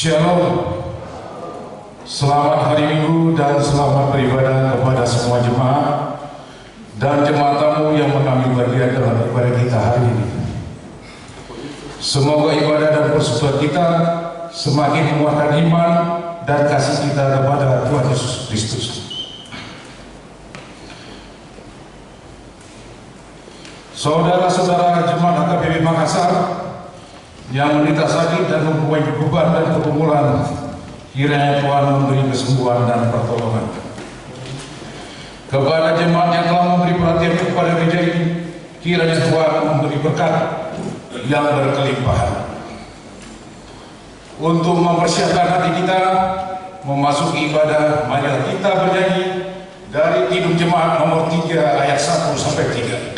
Shalom. Selamat hari Minggu dan selamat beribadah kepada semua jemaat dan jemaat tamu yang mengambil bagian dalam ibadah kita hari ini. Semoga ibadah dan persekutuan kita semakin menguatkan iman dan kasih kita kepada Tuhan Yesus Kristus. Saudara-saudara jemaat HKBP Makassar yang menderita sakit dan mempunyai beban dan pergumulan, kiranya Tuhan memberi kesembuhan dan pertolongan. Kepada jemaat yang telah memberi perhatian kepada gereja ini, kiranya Tuhan memberi berkat yang berkelimpahan. Untuk mempersiapkan hati kita memasuki ibadah, marilah kita bernyanyi dari Kidung Jemaat nomor 3 ayat 1 sampai 3.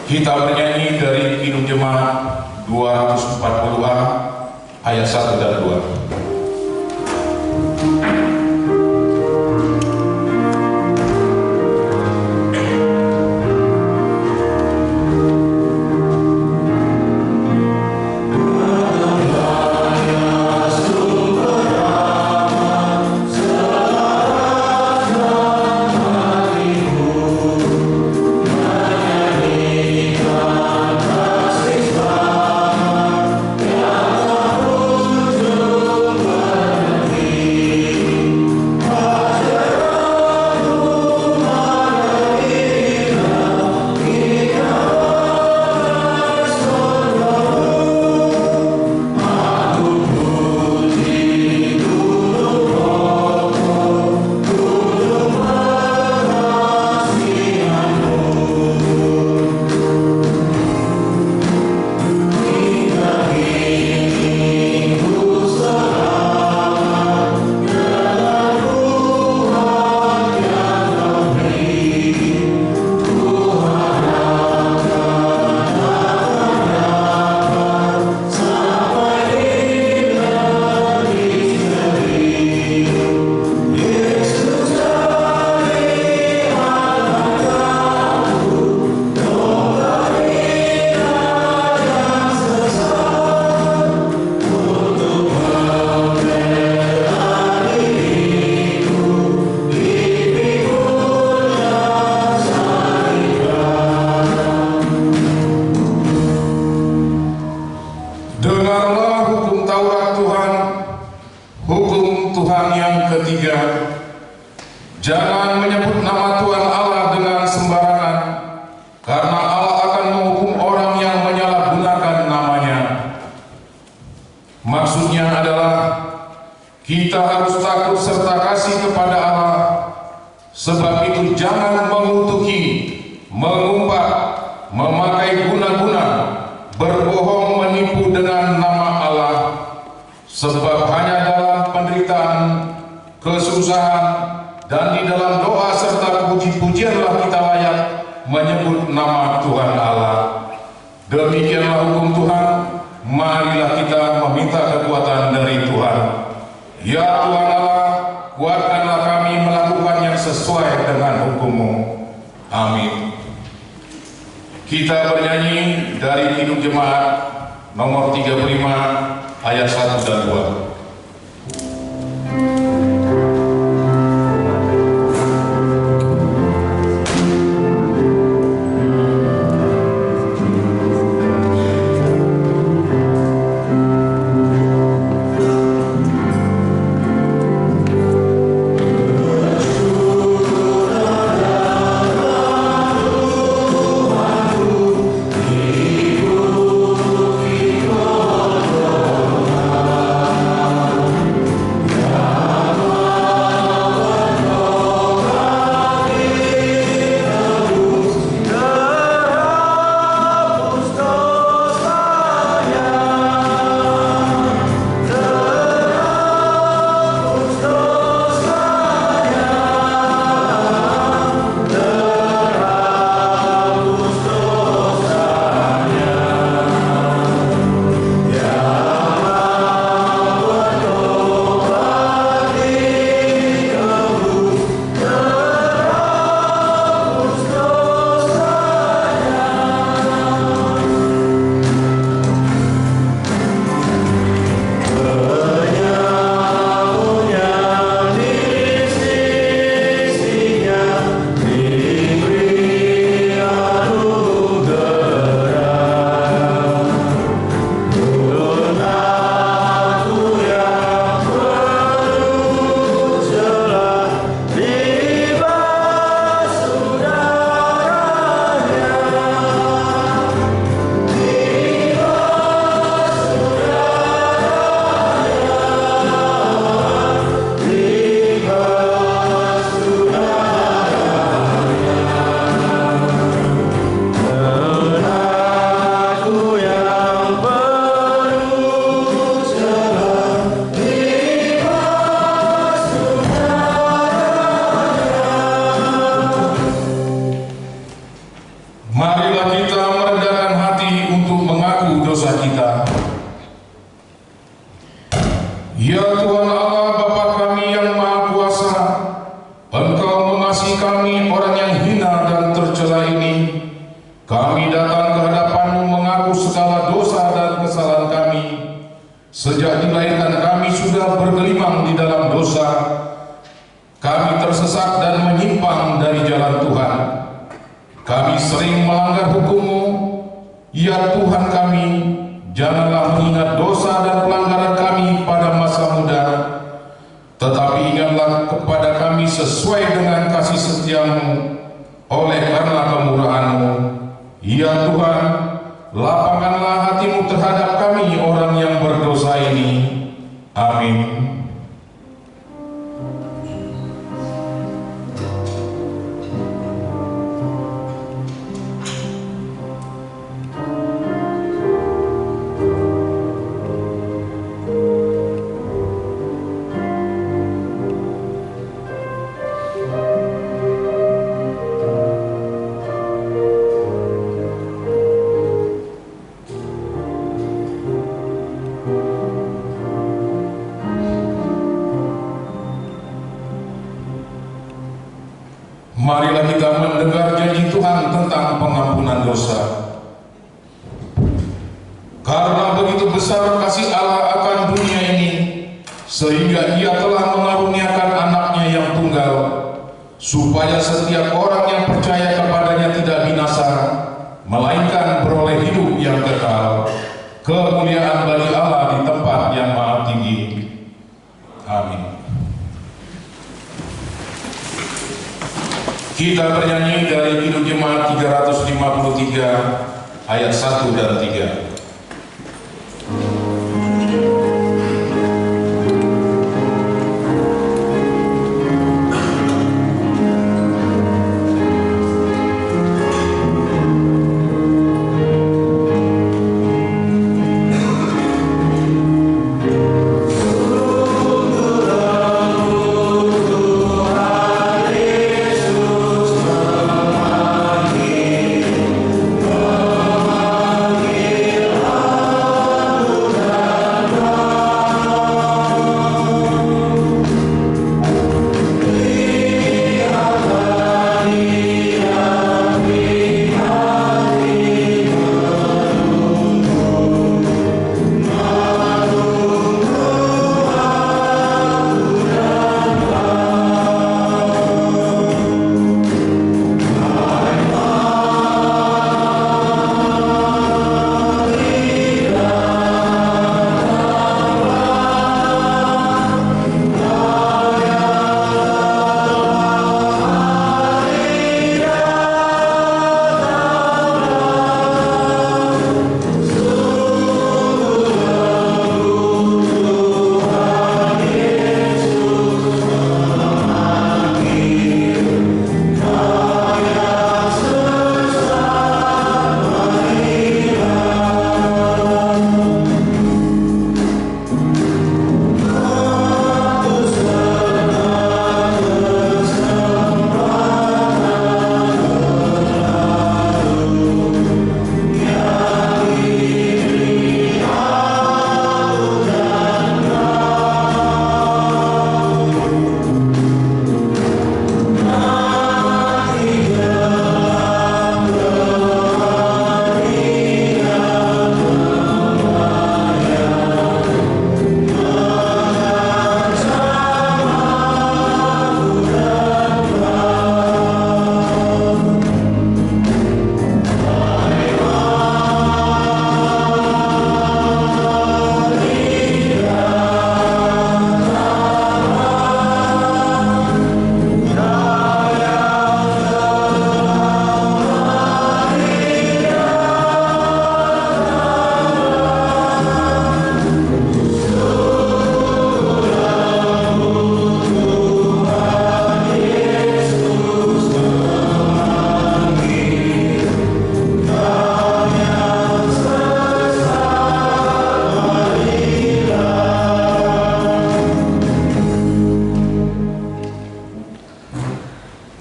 Kita bernyanyi dari Kidung Jemaat 240A ayat 1 dan 2. Jangan menyebut nama Tuhan Allah dengan sembarangan, karena Allah akan menghukum orang yang menyalahgunakan namanya. Maksudnya adalah kita harus takut serta kasih kepada Allah. Sebab itu jangan mengutuki, mengumpat, memakai guna-guna, berbohong, menipu dengan nama Allah. Sebab hanya dalam penderitaan, kesusahan, dan di dalam doa serta puji-pujianlah kita layak menyebut nama Tuhan Allah. Demikianlah hukum Tuhan. Marilah kita meminta kekuatan dari Tuhan. Ya Tuhan Allah, kuatkanlah kami melakukan yang sesuai dengan hukum-Mu. Amin. Kita bernyanyi dari Kidung Jemaat nomor 35 ayat 1 dan 2. Yeah. Sejak dilahirkan kami sudah bergelimang di dalam dosa. Kami tersesat dan menyimpang dari jalan Tuhan. Kami sering melanggar hukum-Mu. Ya Tuhan kami, janganlah mengingat dosa dan pelanggaran kami pada masa muda, tetapi ingatlah kepada kami sesuai dengan kasih setia-Mu oleh karena kemurahan-Mu. Ya Tuhan, lapangkanlah hati-Mu terhadap kami orang yang berdosa ini. Amin. Marilah kita mendengar janji Tuhan tentang pengampunan dosa. Karena begitu besar kasih Allah akan dunia ini, sehingga Ia telah mengaruniakan anaknya yang tunggal, supaya setiap orang yang percaya kepadanya tidak binasa, melainkan beroleh hidup yang kekal. Kemuliaan bagi Allah di tempat yang maha tinggi. Amin. Kita bernyanyi dari Kidung Jemaat 353 ayat 1 dan 3.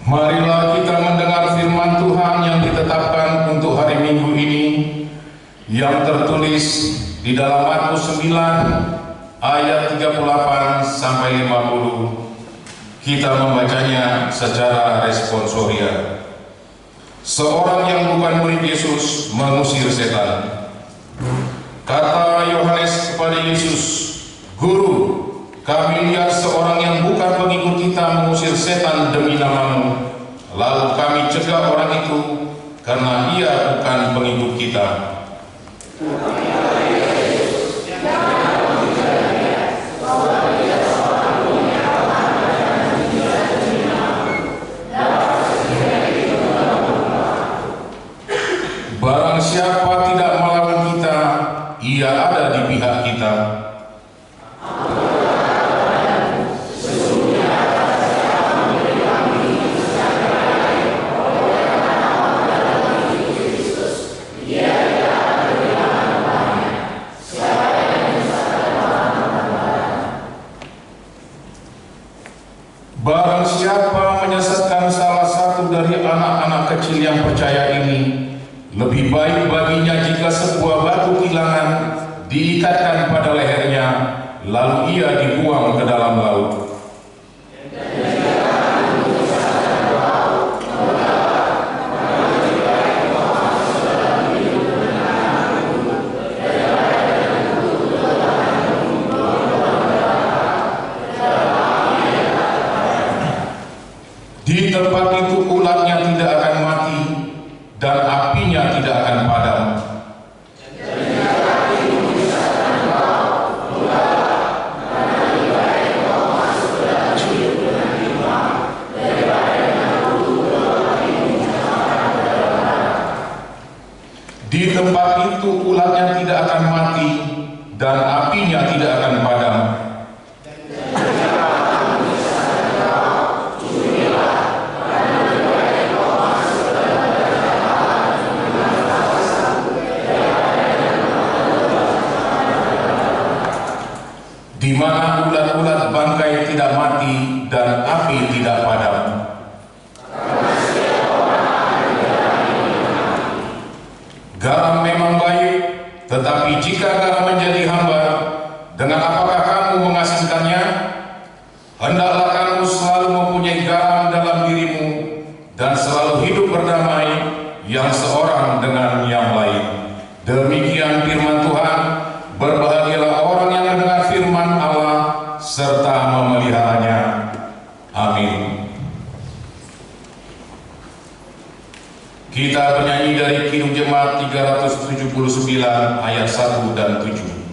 Marilah kita mendengar firman Tuhan yang ditetapkan untuk hari Minggu ini, yang tertulis di dalam Markus 9 ayat 38 sampai 50. Kita membacanya secara responsoria. Seorang yang bukan murid Yesus mengusir setan. Kata Yohanes kepada Yesus, "Guru, kami lihat seorang yang bukan pengikut kita mengusir setan demi nama-Mu. Lalu kami cegah orang itu karena ia bukan pengikut kita." Barang siapa tidak melawan kita, ia ada di pihak kita. Barang siapa menyesatkan salah satu dari anak-anak kecil yang percaya ini, lebih baik baginya jika sebuah batu kilangan diikatkan pada lehernya, lalu ia dibuang ke dalam laut. Di tempat itu ulatnya tidak akan mati dan apinya tidak akan padam. Di tempat itu ulatnya tidak akan mati dan apinya tidak akan padam. Di mana ulat-ulat bangkai tidak mati dan api tidak padam. Garam memang baik, tetapi jika garam menjadi hambar, dengan apakah kamu mengasingkannya? Hendaklah kamu selalu mempunyai garam dalam dirimu dan selalu hidup berdamai yang seorang dengan yang lain. Demikian firman Tuhan. Berbahagialah orang yang mendengar firman Allah serta memeliharanya. Amin. Kita bernyanyi dari Kidung Jemaat 379 ayat 1 dan 7.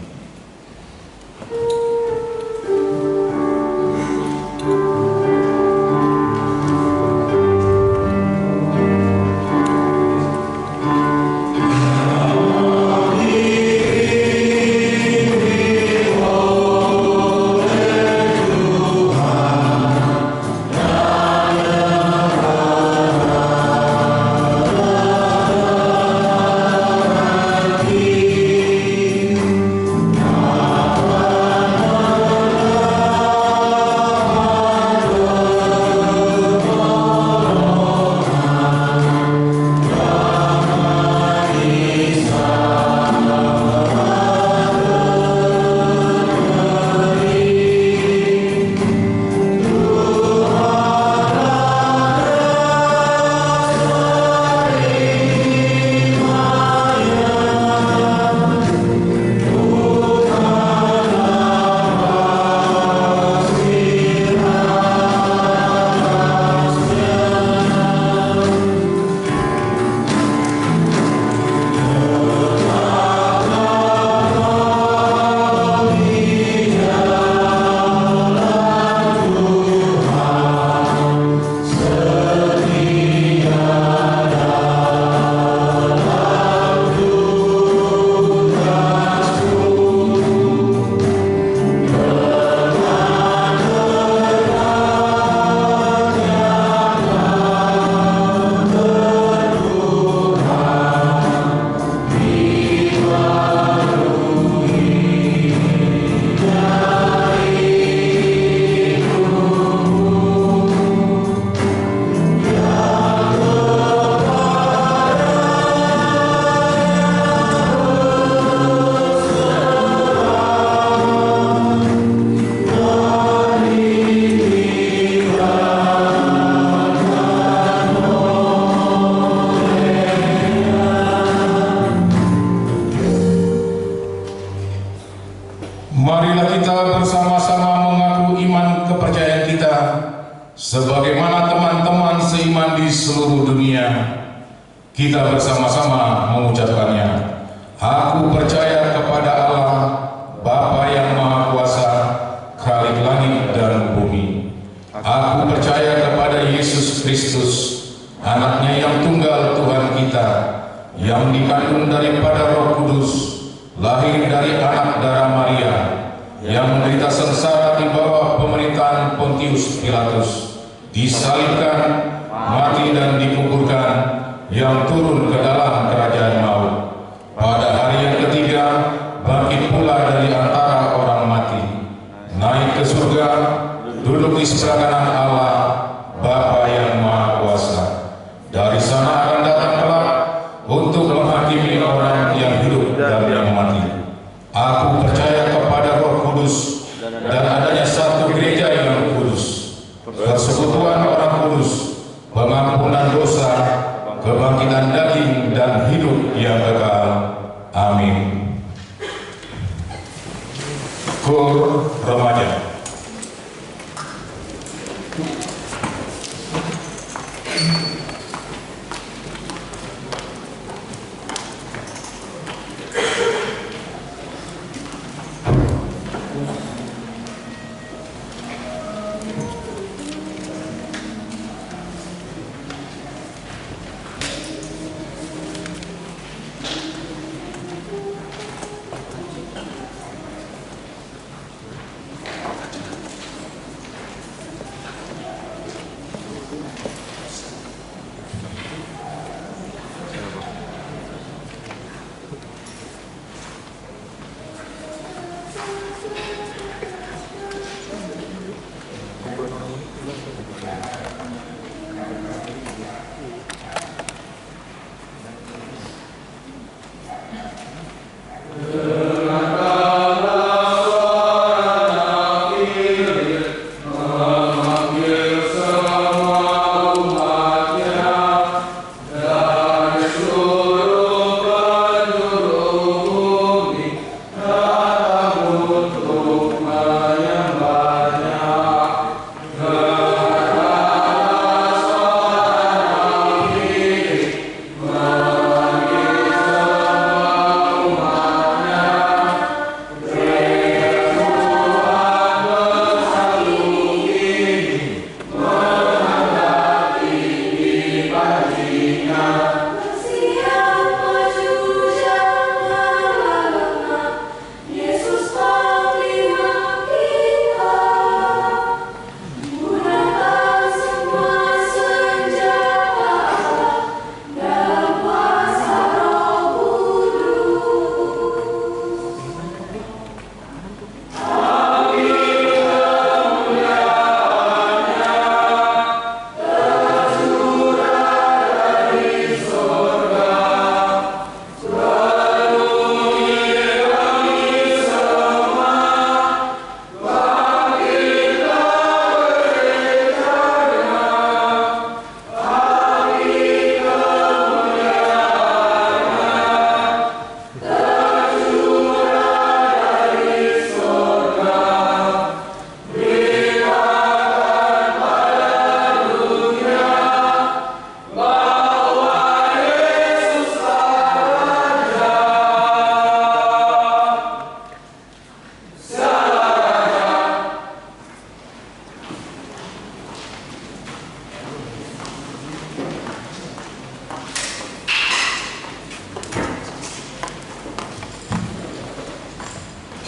sebagaimana teman-teman seiman di seluruh dunia, kita bersama-sama mengucapkannya. Aku percaya kepada Allah, Bapa yang Maha Kuasa, Khalik langit dan bumi. Aku percaya kepada Yesus Kristus, anaknya yang tunggal Tuhan kita, yang dikandung daripada Roh Kudus, lahir dari anak darah Maria, yang menderita sengsara di bawah pemerintahan Pontius Pilatus, disalibkan, mati dan dikuburkan, yang turun ke dalam kerajaan maut. Pada hari yang ketiga, bangkit pula dari antara orang mati, naik ke surga, duduk di sebelah kanan Allah, Bapa yang Maha Kuasa. Dari sana akan datang kelak untuk menghakimi orang yang hidup dan yang mati. Aku percaya kepada Roh Kudus dan adanya satu gereja yang kudus, persekutuan orang kudus, pengampunan dosa, kebangkitan daging dan hidup yang kekal. Amin. Kur remaja.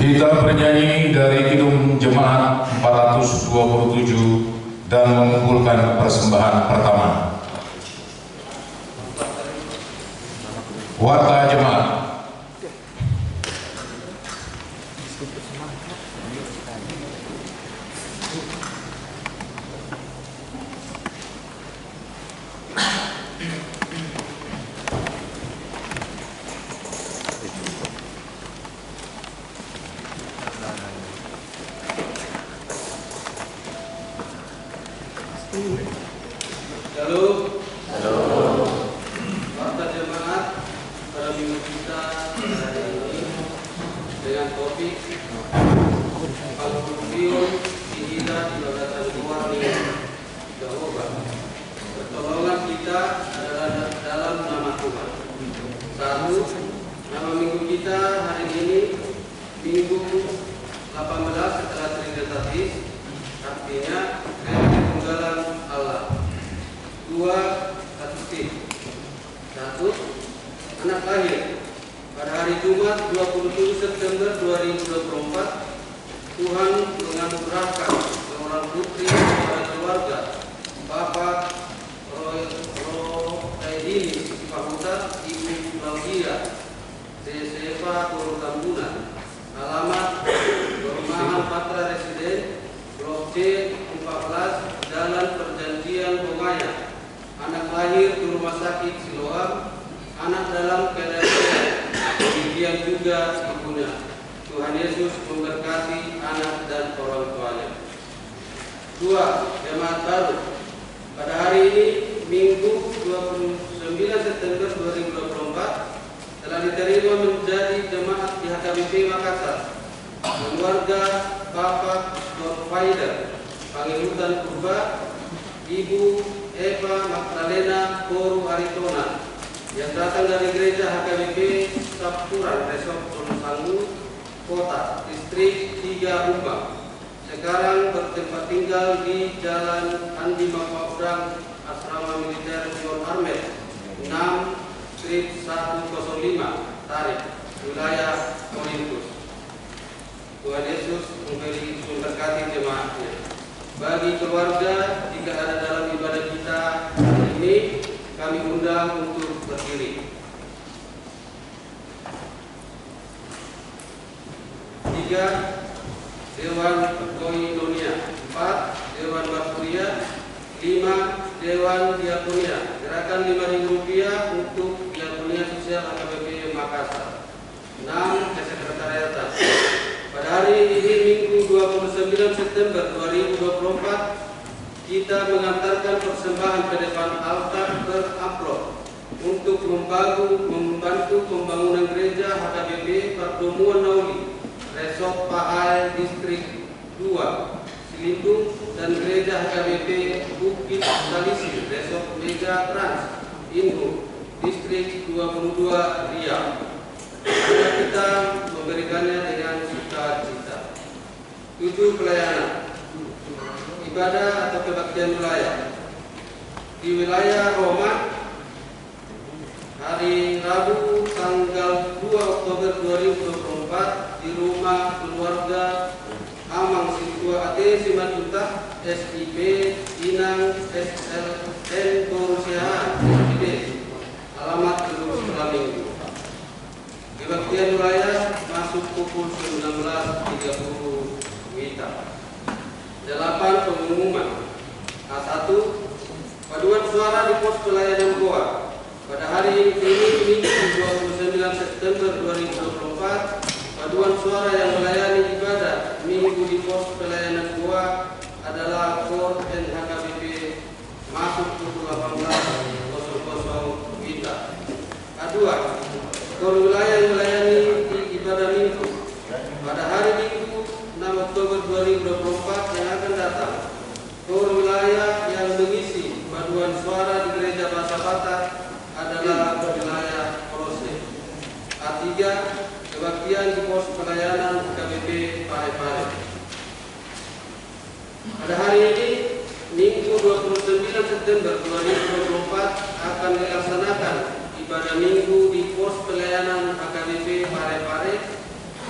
Kita bernyanyi dari Kidung Jemaat 427 dan mengumpulkan persembahan pertama. Warta Jemaat. Halo. Warta Jemaat pada minggu kita hari ini dengan topik Al-Qur'an Injil Ibadah luar biasa. lahir di rumah sakit Siloam, anak dalam keadaan sehat. Demikian juga ibunya. Tuhan Yesus memberkati anak dan orang tuanya. 2. Jemaat baru. Pada hari ini, Minggu 29 September 2024, telah diterima menjadi jemaat di HKBP Makassar keluarga Bapak Dorfaider Pangelutan Purba, Ibu Eva Magdalena Koru Aritona yang datang dari gereja HKBP Sapuran Resort Sanggu Kota Distrik 3 Umbang, sekarang bertempat tinggal di Jalan Andi Mapaudang, Asrama Militer John Armet 6 Street 105 Tarik, wilayah Olympus. Tuhan Yesus memberkati jemaatnya. Bagi keluarga, jika ada dalam ibadah kita hari ini, kami undang untuk berdiri. 3. Dewan Koinonia. 4. Dewan Bakuria. 5. Dewan Diakonia. Gerakan Rp5.000 untuk Diakonia Sosial HKBP Makassar. 6. Kesekretariatan. Pada hari ini Minggu 29 September 2024, kita mengantarkan persembahan ke depan altar beramplop untuk membantu pembangunan gereja HKBP Pertemuan Nauli Resort Pahai Distrik 2 Silindung dan gereja HKBP Bukit Salisi Resort Mega Trans Induk Distrik 22 Riau. Kita memberikannya dengan sukacita. 7. Pelayanan ibadah atau kebaktian wilayah. Di wilayah Roma, hari Rabu tanggal 2 Oktober 2024 di rumah keluarga Amang Sintua AT Simatutah SIP Inang SLN Borusiaan SID, alamat Gedung Sekolah Minggu. Kebaktian wilayah masuk pukul 19.30 WITA. 8. Pengumuman. A1. Paduan suara di pos pelayanan Goa. Pada hari ini Minggu 29 September 2024, paduan suara yang melayani ibadah Minggu di pos pelayanan Goa adalah KOR HKBP masuk pukul 18.00 WITA. A2. KOR wilayah yang melayani di ibadah Minggu pada hari Minggu 6 Oktober 2024 yang akan datang. KOR wilayah yang mengisi paduan suara di gereja Bahasa Batak adalah wilayah Proses. A3. Kebaktian di pos pelayanan KBP Pare-Pare. Pada hari ini Minggu 29 September 2024 akan dilaksanakan ibadah Minggu di pos pelayanan HKBP Pare-Pare,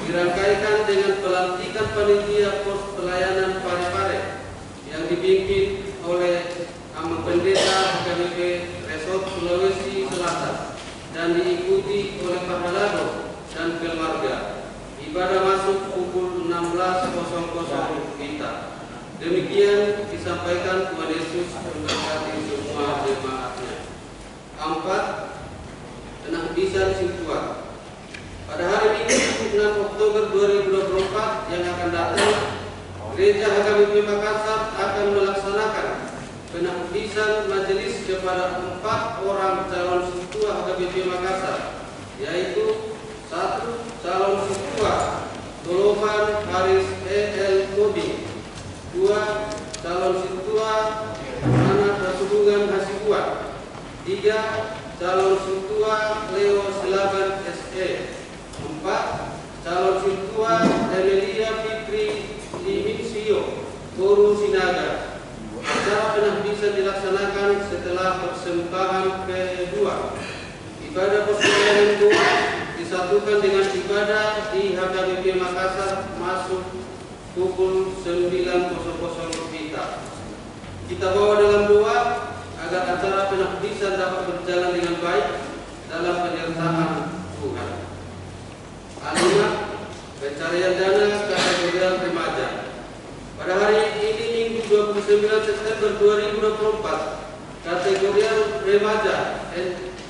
dirangkaikan dengan pelantikan panitia pos pelayanan Pare-Pare yang dipimpin oleh Amang Pendeta HKBP Resort Sulawesi Selatan dan diikuti oleh Pahalado dan keluarga. Ibadah masuk pukul 16.00 WITA. Demikian disampaikan Tuhan Yesus memberkati semua jemaatnya. 4. Penahbisan Sintua. Pada hari Minggu 6 Oktober 2024 yang akan datang, Gereja HKBP Makassar akan melaksanakan penahbisan majelis kepada 4 orang calon Sintua HKBP Makassar, yaitu 1. Calon Sintua Dolovan Haris E.L. Koding. 2. Calon Sintua Anak Rasubungan Hasibuan. 3. Calon Sintua Leo Selaban SE. 4. Calon Sintua Emilia Fitri Limiksio Koru Sinaga. Acara penahbisan dilaksanakan setelah persembahan kedua. Ibadah persembahyan doa disatukan dengan ibadah di HKBP Makassar masuk pukul 9.00 WITA. Kita bawa dalam doa agar acara penahbisan dapat berjalan dengan baik dalam penyertaan Tuhan. 5. Pencarian dana kategori remaja. Pada hari ini Minggu 29 September 2024 kategori remaja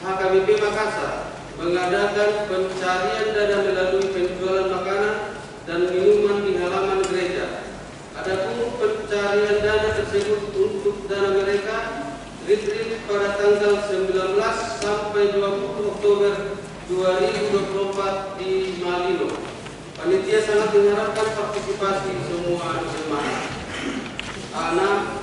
HKBP Makassar mengadakan pencarian dana melalui penjualan makanan dan minuman di halaman gereja. Adapun pencarian dana tersebut untuk dana mereka retreat pada tanggal 19 sampai 20 Oktober 2024 di Malino. Panitia sangat mengharapkan partisipasi semua jemaat. 6.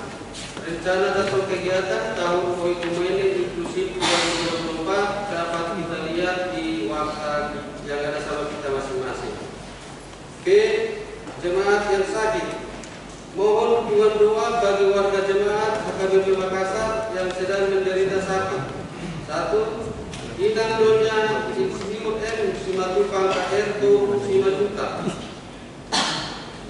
Rencana datang kegiatan tahun Koikumene inklusif 2024 dapat kita lihat di waktu yang ada sama kita masing-masing. B. Jemaat yang sakit. Mohon dukungan doa bagi warga jemaat HKBP Makassar yang sedang menderita sakit. 1. Inang Nyonya Insinyur M. Simatupang KR Toru Simajuta.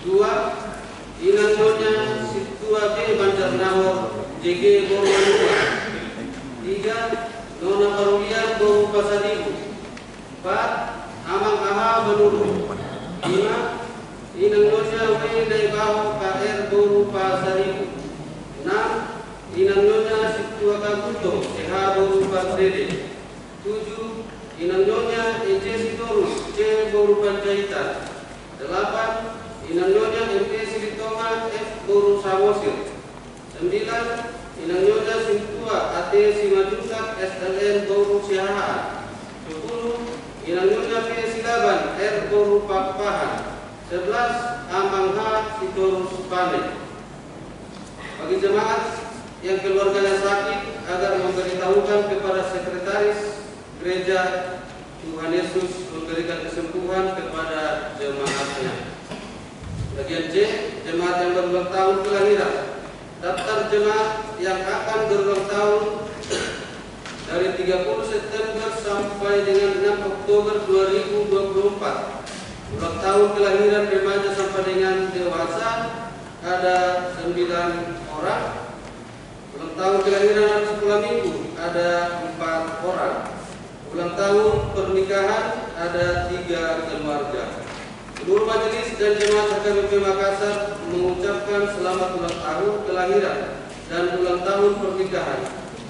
2. Inang Nyonya Situa B. Banjarnawar JG Bormanua. 3. Nona Parulian Boru Pasadibu. 4. Amang Aha Benuru. 5. Inang Nyonya W. Daibaho KR Boru Pasadibu. 6. Inang Nyonya Situa Kabuto CH Boru Pasdede. 7. Inang Nyonya EC Sitorus C Boru Panjaitan. 8. Inang Nyonya MP Silitonga F Boru Samosir. 9. Inang Nyonya Sintua AT Simajutak SLN Boru Siahaan. 10. Inang Nyonya P Silaban R Boru Pakpahan. 11. Amang H Sitorus Pane. Bagi jemaat yang keluarganya sakit agar memberitahukan kepada sekretaris gereja, Tuhan Yesus memberikan kesembuhan kepada jemaatnya. Bagian C. Jemaat yang berulang tahun kelahiran. Daftar jemaat yang akan berulang tahun dari 30 September sampai dengan 6 Oktober 2024. Ulang tahun kelahiran remaja sampai dengan dewasa ada 9 orang. Ulang tahun kelahiran anak sekolah minggu ada 4 orang. Ulang tahun pernikahan ada 3 keluarga. Seluruh majelis dan jemaat HKBP Makassar mengucapkan selamat ulang tahun kelahiran dan ulang tahun pernikahan.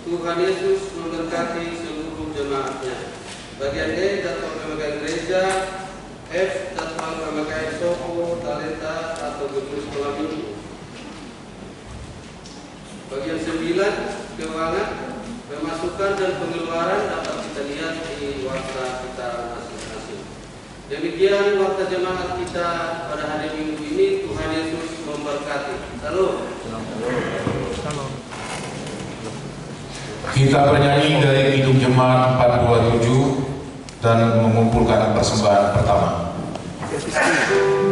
Tuhan Yesus memberkati seluruh jemaatnya. Bagian E. Jadwal pemegang gereja. F. Jadwal pemegang Soko, Talenta atau gedung sekolah minggu. Bagian 9. Keuangan, pemasukan dan pengeluaran dapat kita lihat di warta kita masing-masing. Demikian warta jemaat kita pada hari Minggu ini. Tuhan Yesus memberkati. Salam. Kita bernyanyi dari Kidung Jemaat 427 dan mengumpulkan persembahan pertama. Cita kasih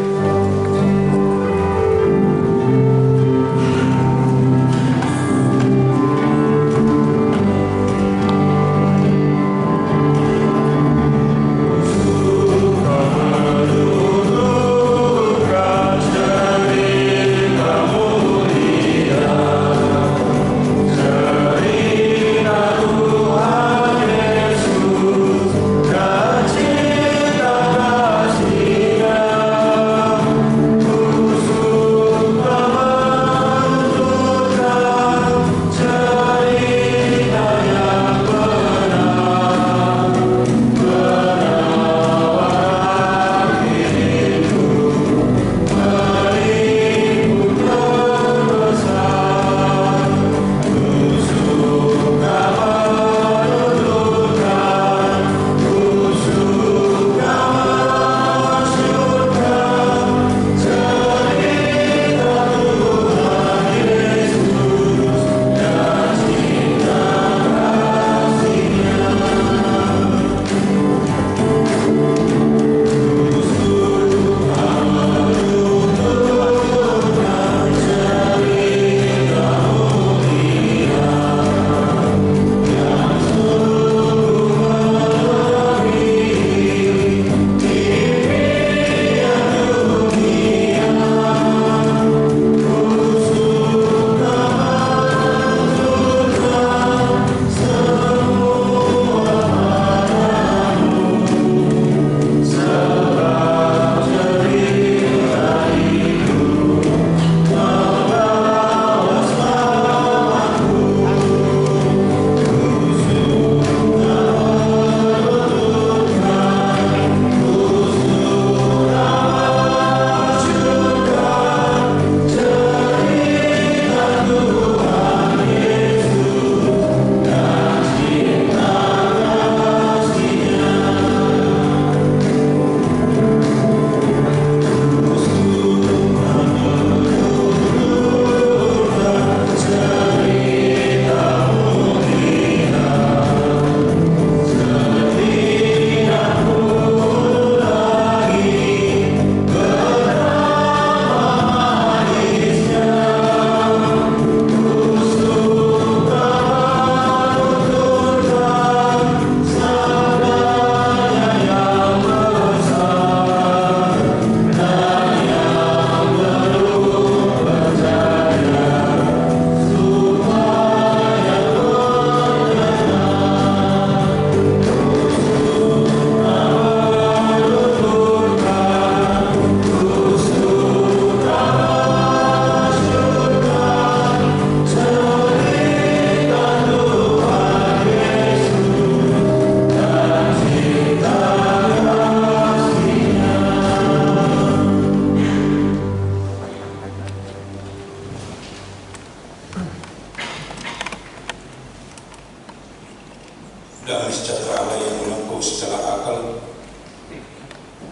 Damai sejahtera Allah yang melampaui segala akal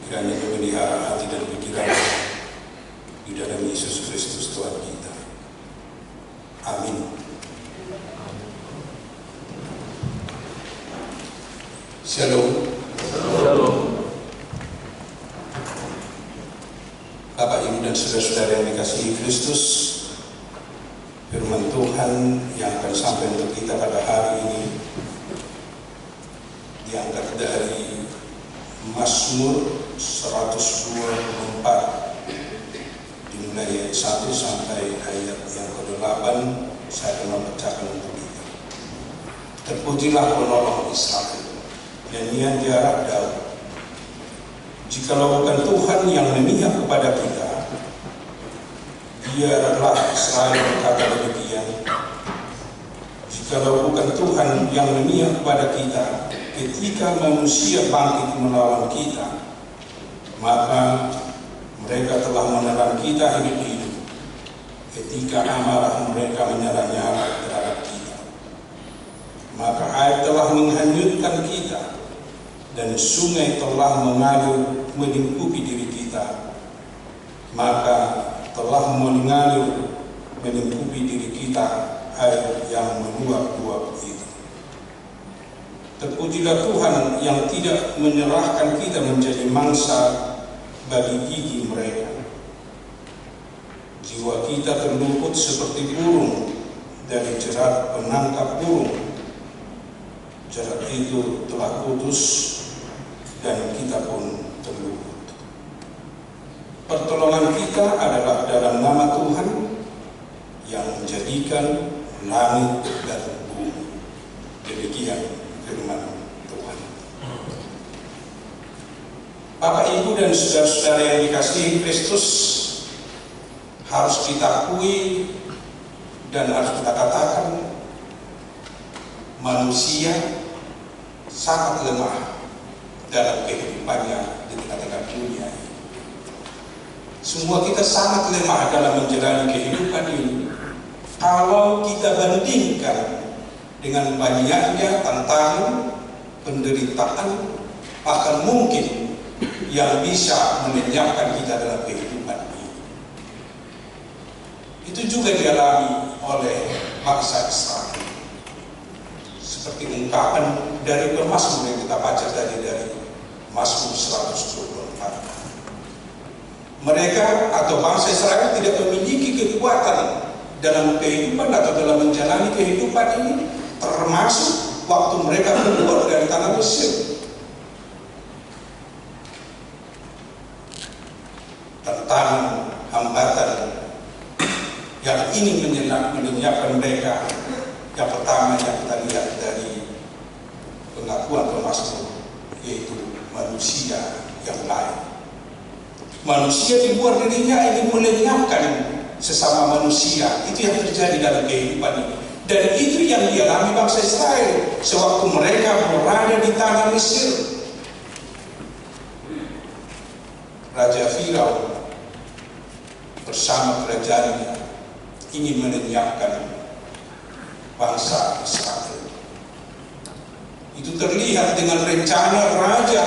kiranya memelihara hati dan pikiran di dalam Yesus Kristus Tuhan kita. Amin. Shalom. Shalom. Bapak, Ibu, dan saudara-saudara yang dikasihi Kristus, firman Tuhan yang akan sampai untuk kita pada hari ini diangkat dari Mazmur 124 dimulai ayat 1 sampai ayat yang ke-8. Saya akan membacakan untuk kita. Terpujilah penolong Israel, nyanyian jarak Daud. Jikalau bukan Tuhan yang memihak kepada kita, Dia adalah Israel berkata demikian. Jikalau bukan Tuhan yang memihak kepada kita ketika manusia bangkit melawan kita, maka mereka telah menelan kita hidup-hidup ketika amarah mereka menyala-nyala terhadap kita. Maka air telah menghanyutkan kita dan sungai telah mengalir melingkupi diri kita. Maka telah mengalir melingkupi diri kita air yang meluap-luap itu. Terpujilah Tuhan yang tidak menyerahkan kita menjadi mangsa bagi gigi mereka. Jiwa kita terluput seperti burung dari jerat penangkap burung. Jerat itu telah putus dan kita pun terluput. Pertolongan kita adalah dalam nama Tuhan yang menjadikan langit dan bumi. Demikian firman Tuhan. Bapak, Ibu, dan saudara-saudara yang dikasihi Kristus, harus kita akui dan harus kita katakan manusia sangat lemah dalam kehidupannya di tengah-tengah dunia. Semua kita sangat lemah dalam menjalani kehidupan ini. Kalau kita bandingkan dengan banyaknya tantangan, penderitaan, bahkan mungkin yang bisa melenyapkan kita dalam kehidupan ini. Itu juga dialami oleh bangsa Israel. Seperti ungkapan dari Mazmur yang kita baca tadi dari Mazmur 124. Mereka atau bangsa Israel tidak memiliki kekuatan dalam kehidupan atau dalam menjalani kehidupan ini, termasuk waktu mereka keluar dari tanah Mesir. Tantangan, hambatan yang ingin melenyapkan mereka. Yang pertama yang kita lihat dari pengakuan pemazmur, yaitu manusia yang lain. Manusia di luar dirinya ingin melenyapkan sesama manusia. Itu yang terjadi dalam kehidupan ini. Dan itu yang dialami bangsa Israel sewaktu mereka berada di tanah Mesir. Raja Firaun bersama kerajaannya ingin melenyapkan bangsa Israel. Itu terlihat dengan rencana raja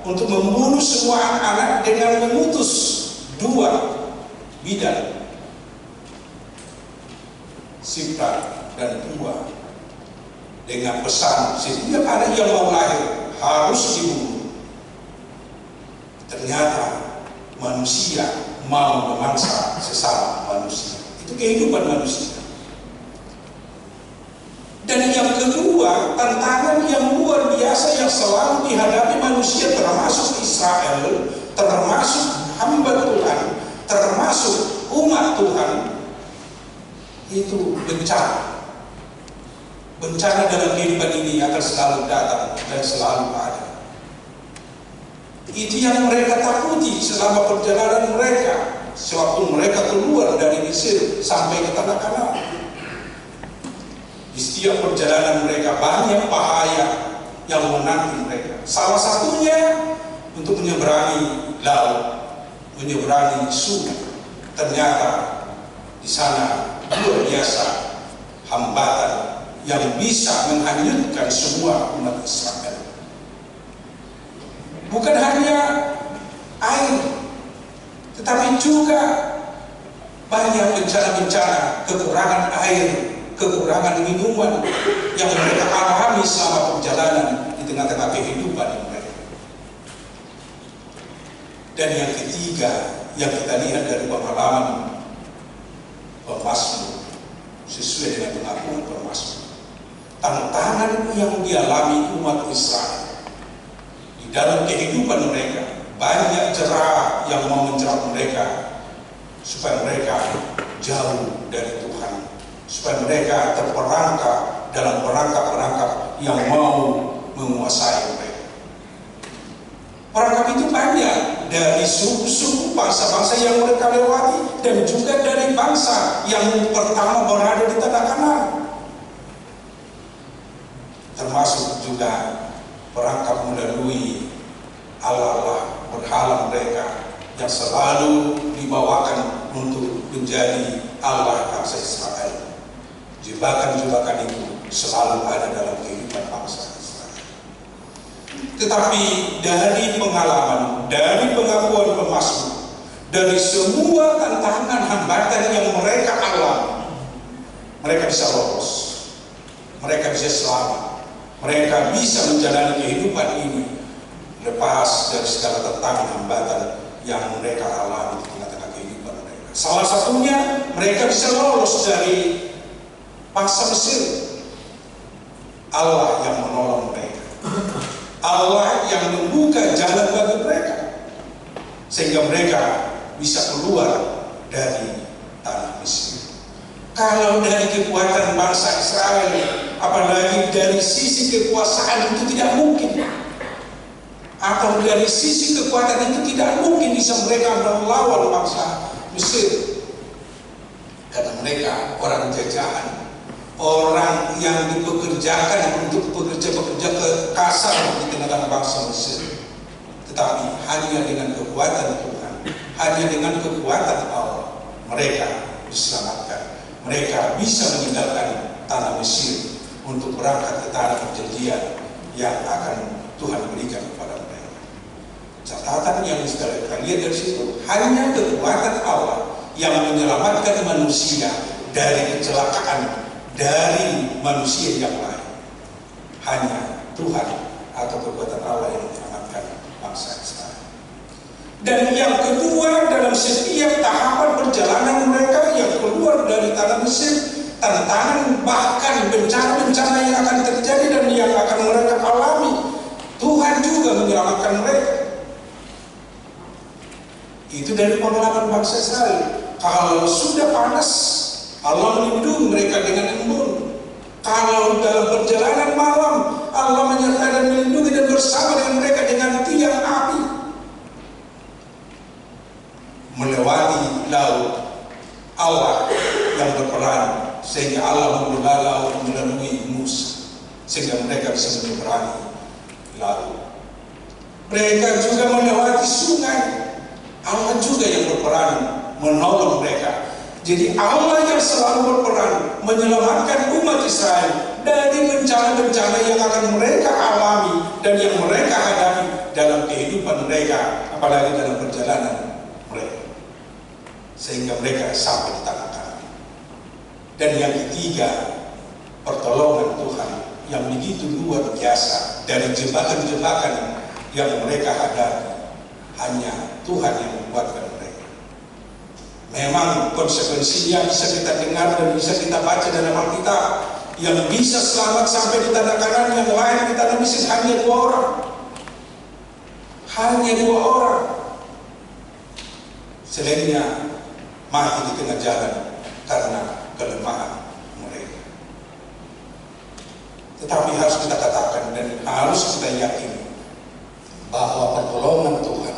untuk membunuh semua anak-anak dengan mengutus 2 bidan, Sipra dan Pua, dengan pesan setiap anak yang mau lahir harus dibunuh. Ternyata manusia mau memangsa sesama manusia. Itu kehidupan manusia. Dan yang kedua, tantangan yang luar biasa yang selalu dihadapi manusia, termasuk Israel, termasuk hamba Tuhan, termasuk umat Tuhan, itu bencana. Bencana dalam kehidupan ini akan selalu datang dan selalu ada. Itu yang mereka takuti selama perjalanan mereka, sewaktu mereka keluar dari Mesir sampai ke tanah Kanaan. Di setiap perjalanan mereka banyak bahaya yang menanti mereka. Salah satunya untuk menyeberangi laut, menyeberangi sungai. Ternyata di sana luar biasa hambatan yang bisa menghanyutkan semua umat Israel. Bukan hanya air, tetapi juga banyak bencana-bencana, kekurangan air, kekurangan minuman yang mereka alami selama perjalanan di tengah-tengah kehidupan mereka. Dan yang ketiga yang kita lihat dari pengalaman pemazmur sesuai dengan pengakuan pemazmur, tantangan yang dialami umat Israel di dalam kehidupan mereka, banyak cerah yang mau mencerah mereka supaya mereka jauh dari Tuhan, supaya mereka terperangkap dalam perangkap-perangkap yang mau menguasai mereka. Perangkap itu banyak, dari suku-suku bangsa-bangsa yang mereka lewati, dan juga dari bangsa yang pertama berada di tanah Kanaan. Termasuk juga perangkap melalui Allah-Allah berhala mereka yang selalu dibawakan untuk menjadi Allah bangsa Israel. Jebakan-jebakan itu selalu ada dalam kehidupan bangsa Israel. Tetapi dari pengalaman, dari pengakuan pemazmur, dari semua tantangan hambatan yang mereka alami, mereka bisa lolos, mereka bisa selamat, mereka bisa menjalani kehidupan ini lepas dari segala tantangan hambatan yang mereka alami di tengah-tengah kehidupan mereka. Salah satunya mereka bisa lolos dari bangsa Mesir. Allah yang menolong mereka, Allah yang membuka jalan bagi mereka sehingga mereka bisa keluar dari tanah Mesir. Kalau dari kekuatan bangsa Israel, apalagi dari sisi kekuasaan, itu tidak mungkin. Atau dari sisi kekuatan itu tidak mungkin bisa mereka melawan bangsa Mesir, karena mereka orang jajahan, orang yang dipekerjakan untuk pekerja-pekerja kasar di tengah-tengah bangsa Mesir. Tetapi hanya dengan kekuatan Tuhan, hanya dengan kekuatan Allah, mereka diselamatkan. Mereka bisa meninggalkan tanah Mesir untuk berangkat ke tanah perjanjian yang akan Tuhan berikan kepada mereka. Catatan yang kita lihat dari situ, hanya kekuatan Allah yang menyelamatkan manusia dari kecelakaan dari manusia yang lain. Hanya Tuhan atau kekuatan Allah yang menyelamatkan bangsa Israel. Dan yang kedua, dalam setiap tahapan perjalanan mereka yang keluar dari tanah Mesir, tantangan bahkan bencana-bencana yang akan terjadi dan yang akan mereka alami, Tuhan juga menyelamatkan mereka. Itu dari pengalaman bangsa Israel. Kalau sudah panas, Allah melindungi mereka dengan embun. Kalau dalam perjalanan malam, Allah menyertai dan melindungi dan bersama dengan mereka dengan tiang api. Melewati laut, Allah yang berperan sehingga Allah membelah laut melalui Musa sehingga mereka bisa menyeberangi laut. Mereka juga melewati sungai, Allah juga yang berperan menolong mereka. Jadi Allah yang selalu berperan menyelamatkan umat Israel dari bencana-bencana yang akan mereka alami dan yang mereka hadapi dalam kehidupan mereka, apalagi dalam perjalanan mereka, sehingga mereka sampai di tanah Kanaan. Dan yang ketiga, pertolongan Tuhan yang begitu luar biasa dari jebakan-jebakan yang mereka hadapi. Hanya Tuhan yang membuatkan mereka. Memang konsekuensinya bisa kita dengar dan bisa kita baca dalam Alkitab. Yang bisa selamat sampai di tanah Kanaan, yang lain di tanah Mesir hanya 2 orang. Hanya 2 orang. Selainnya mati di tengah jalan karena kelemahan mereka. Tetapi harus kita katakan dan harus kita yakini bahwa pertolongan Tuhan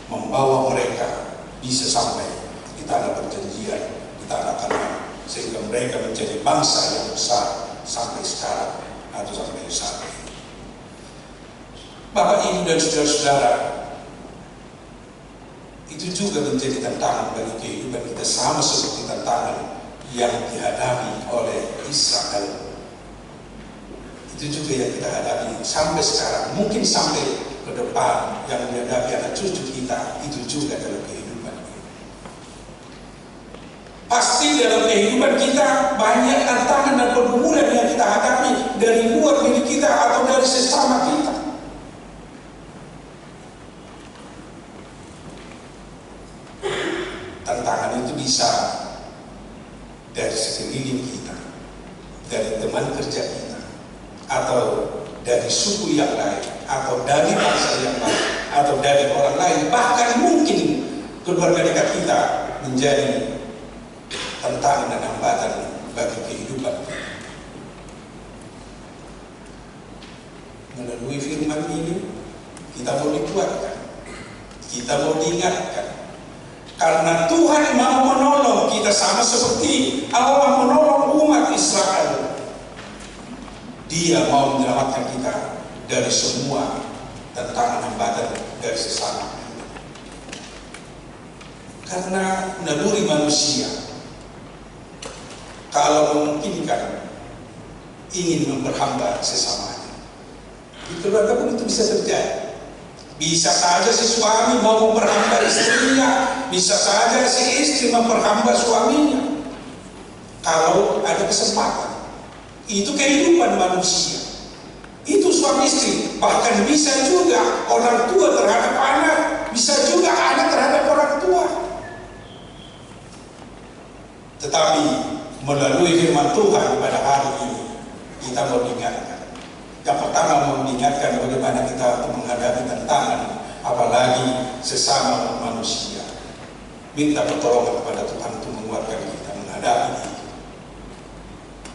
membawa mereka bisa sampai di tanah perjanjian, di tanah Kanaan, sehingga mereka menjadi bangsa yang besar sampai sekarang atau sampai saat ini. Bapak, Ibu, dan saudara-saudara, itu juga menjadi tantangan bagi kehidupan kita, sama seperti tantangan yang dihadapi oleh Israel Itu juga yang kita hadapi sampai sekarang, mungkin sampai ke depan yang dihadapi anak cucu kita, itu juga dalam kehidupan kita. Pasti dalam kehidupan kita banyak tantangan dan pergumulan yang kita hadapi dari luar diri kita atau dari sesama kita. Tantangan itu bisa dari sekeliling kita, dari teman kerja kita, atau dari suku yang lain, atau dari bangsa yang lain, atau dari orang lain, bahkan mungkin keluarga dekat kita menjadi tantangan dan hambatan bagi kehidupan kita. Melalui firman ini, kita mau dikuatkan, kita mau diingatkan, karena Tuhan mau menolong kita sama seperti Allah menolong umat Israel. Dia mau menyelamatkan kita dari semua tantangan hambatan dari sesama. Karena naluri manusia, kalau memungkinkan, ingin memperhamba sesamanya. Di keluarga pun itu bisa terjadi. Bisa saja si suami mau memperhamba istrinya, bisa saja si istri memperhamba suaminya. Kalau ada kesempatan. Itu kehidupan manusia. Itu suami istri. Bahkan bisa juga orang tua terhadap anak. Bisa juga anak terhadap orang tua. Tetapi melalui firman Tuhan pada hari ini, kita mau diingatkan. Yang pertama mau diingatkan bagaimana kita untuk menghadapi tantangan, apalagi sesama manusia. Minta pertolongan kepada Tuhan untuk menguatkan kita menghadapi itu.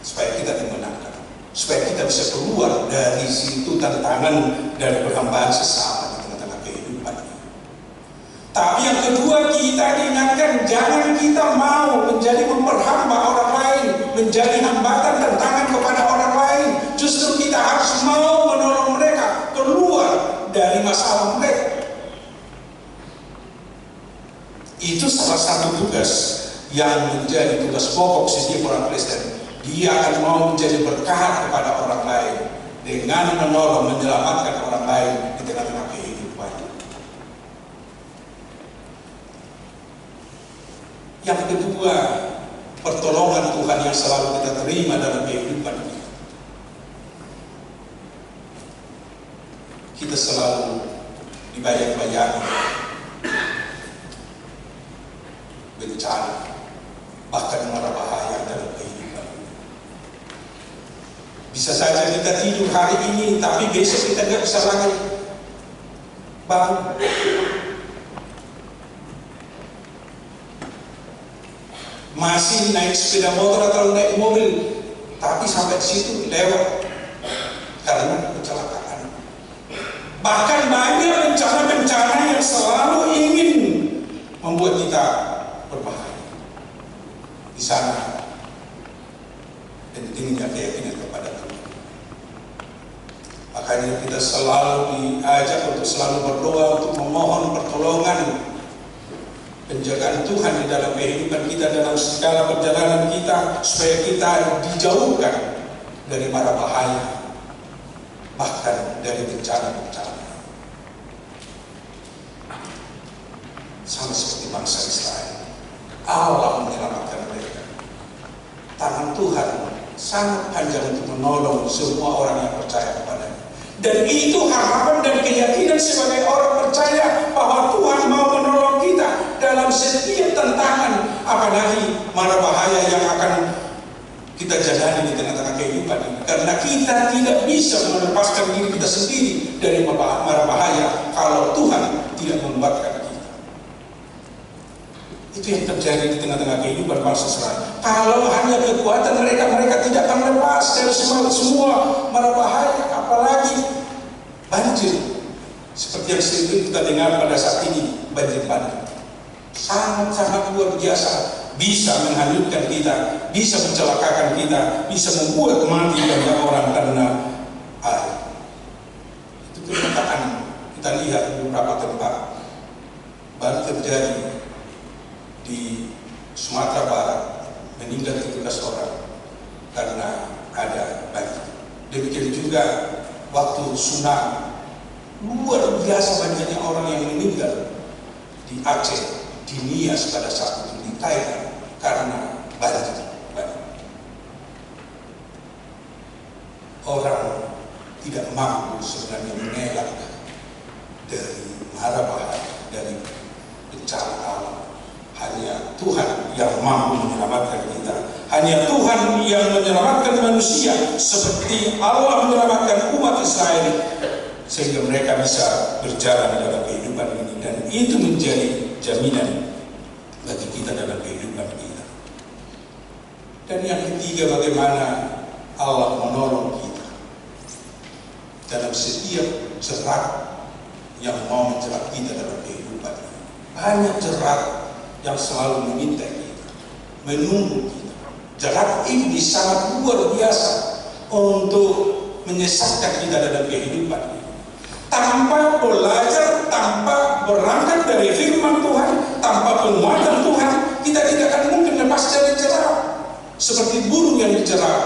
Supaya kita dimenangkan, supaya kita bisa keluar dari situ tantangan dari perhambaan sesama di tengah-tengah kehidupan ini. Tapi yang kedua, kita diingatkan jangan kita mau menjadi memperhamba orang lain, menjadi hambatan tantangan kepada orang lain. Justru kita harus mau menolong mereka keluar dari masalah mereka. Itu salah satu tugas yang menjadi tugas pokok setiap orang Kristen. Dia akan mau menjadi berkat kepada orang lain dengan menolong, menyelamatkan orang lain di tengah-tengah kehidupan. Yang kedua, pertolongan Tuhan yang selalu kita terima dalam kehidupan kita. Kita selalu dibayang-bayangi bencana, bahkan mara bahaya dalam kehidupan. Bisa saja kita tidur hari ini, tapi besok kita nggak bisa lagi bangun. Masih naik sepeda motor atau naik mobil, tapi sampai di situ lewat karena kecelakaan. Bahkan banyak bencana-bencana yang selalu ingin membuat kita berbahaya. Di sana dan tingginya keyakinan kepada Tuhan. Makanya kita selalu diajak untuk selalu berdoa, untuk memohon pertolongan, penjagaan Tuhan di dalam kehidupan kita, dalam segala perjalanan kita, supaya kita dijauhkan dari mara bahaya, bahkan dari bencana-bencana. Sama seperti bangsa Israel, Allah menyelamatkan mereka. Tangan Tuhan sangat panjang untuk menolong semua orang yang percaya kepadanya. Dan itu harapan dan keyakinan sebagai orang percaya bahwa Tuhan mau menolong kita dalam setiap tantangan, apalagi mara bahaya yang akan kita jalani di tengah-tengah kehidupan ini. Karena kita tidak bisa melepaskan diri kita sendiri dari mara bahaya kalau Tuhan tidak membuatkan kita. Itu yang terjadi di tengah-tengah kehidupan bangsa Israel. Kalau hanya kekuatan mereka tidak akan lepas dari semua mara bahaya, apalagi banjir. Seperti yang sering kita dengar pada saat ini, banjir bandang. Sangat-sangat luar biasa, bisa menghanyutkan kita, bisa mencelakakan kita, bisa membuat mati banyak orang karena air. Itu kenyataan kita lihat di beberapa tempat. Baru terjadi di Sumatera Barat, meninggal 13 orang karena ada banjir. Demikian juga waktu tsunami, luar biasa banyaknya orang yang meninggal di Aceh, di Nias pada saat itu, di Thailand, karena banjir. Orang tidak mampu sebenarnya mengelak dari mara bahaya, dari bencana alam. Hanya Tuhan yang mampu menyelamatkan kita. Hanya Tuhan yang menyelamatkan manusia, seperti Allah menyelamatkan umat Israel, sehingga mereka bisa berjalan dalam kehidupan ini. Dan itu menjadi jaminan bagi kita dalam kehidupan kita. Dan yang ketiga, bagaimana Allah menolong kita dalam setiap jerat yang mau menjerat kita dalam kehidupan ini. Banyak jerat yang selalu meminta kita, menunggu kita. Jerat ini sangat luar biasa untuk menyesatkan kita dalam kehidupan ini. Tanpa belajar, tanpa berangkat dari firman Tuhan, tanpa penguatan Tuhan, kita tidak akan mungkin lepas dari jerat. Seperti burung yang dijerat,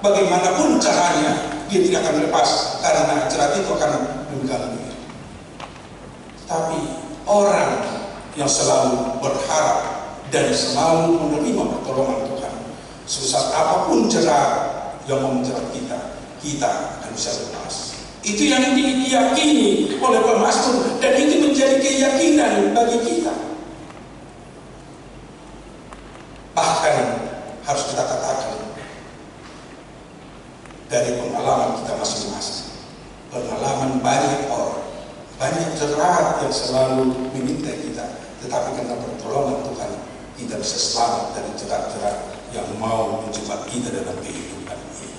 bagaimanapun caranya, dia tidak akan lepas karena jerat itu akan mengganggu. Tapi orang yang selalu berharap dan selalu menerima pertolongan Tuhan, susah apapun jerat yang mau menjerat kita, kita akan bisa lepas. Itu yang diyakini oleh pemazmur, dan itu menjadi keyakinan bagi kita. Bahkan harus kita katakan dari pengalaman kita masing-masing, pengalaman banyak orang, banyak jerat yang selalu meminta kita, tetapi karena pertolongan Tuhan kita bisa selamat dari jerat-jerat yang mau menjebak kita dalam kehidupan ini.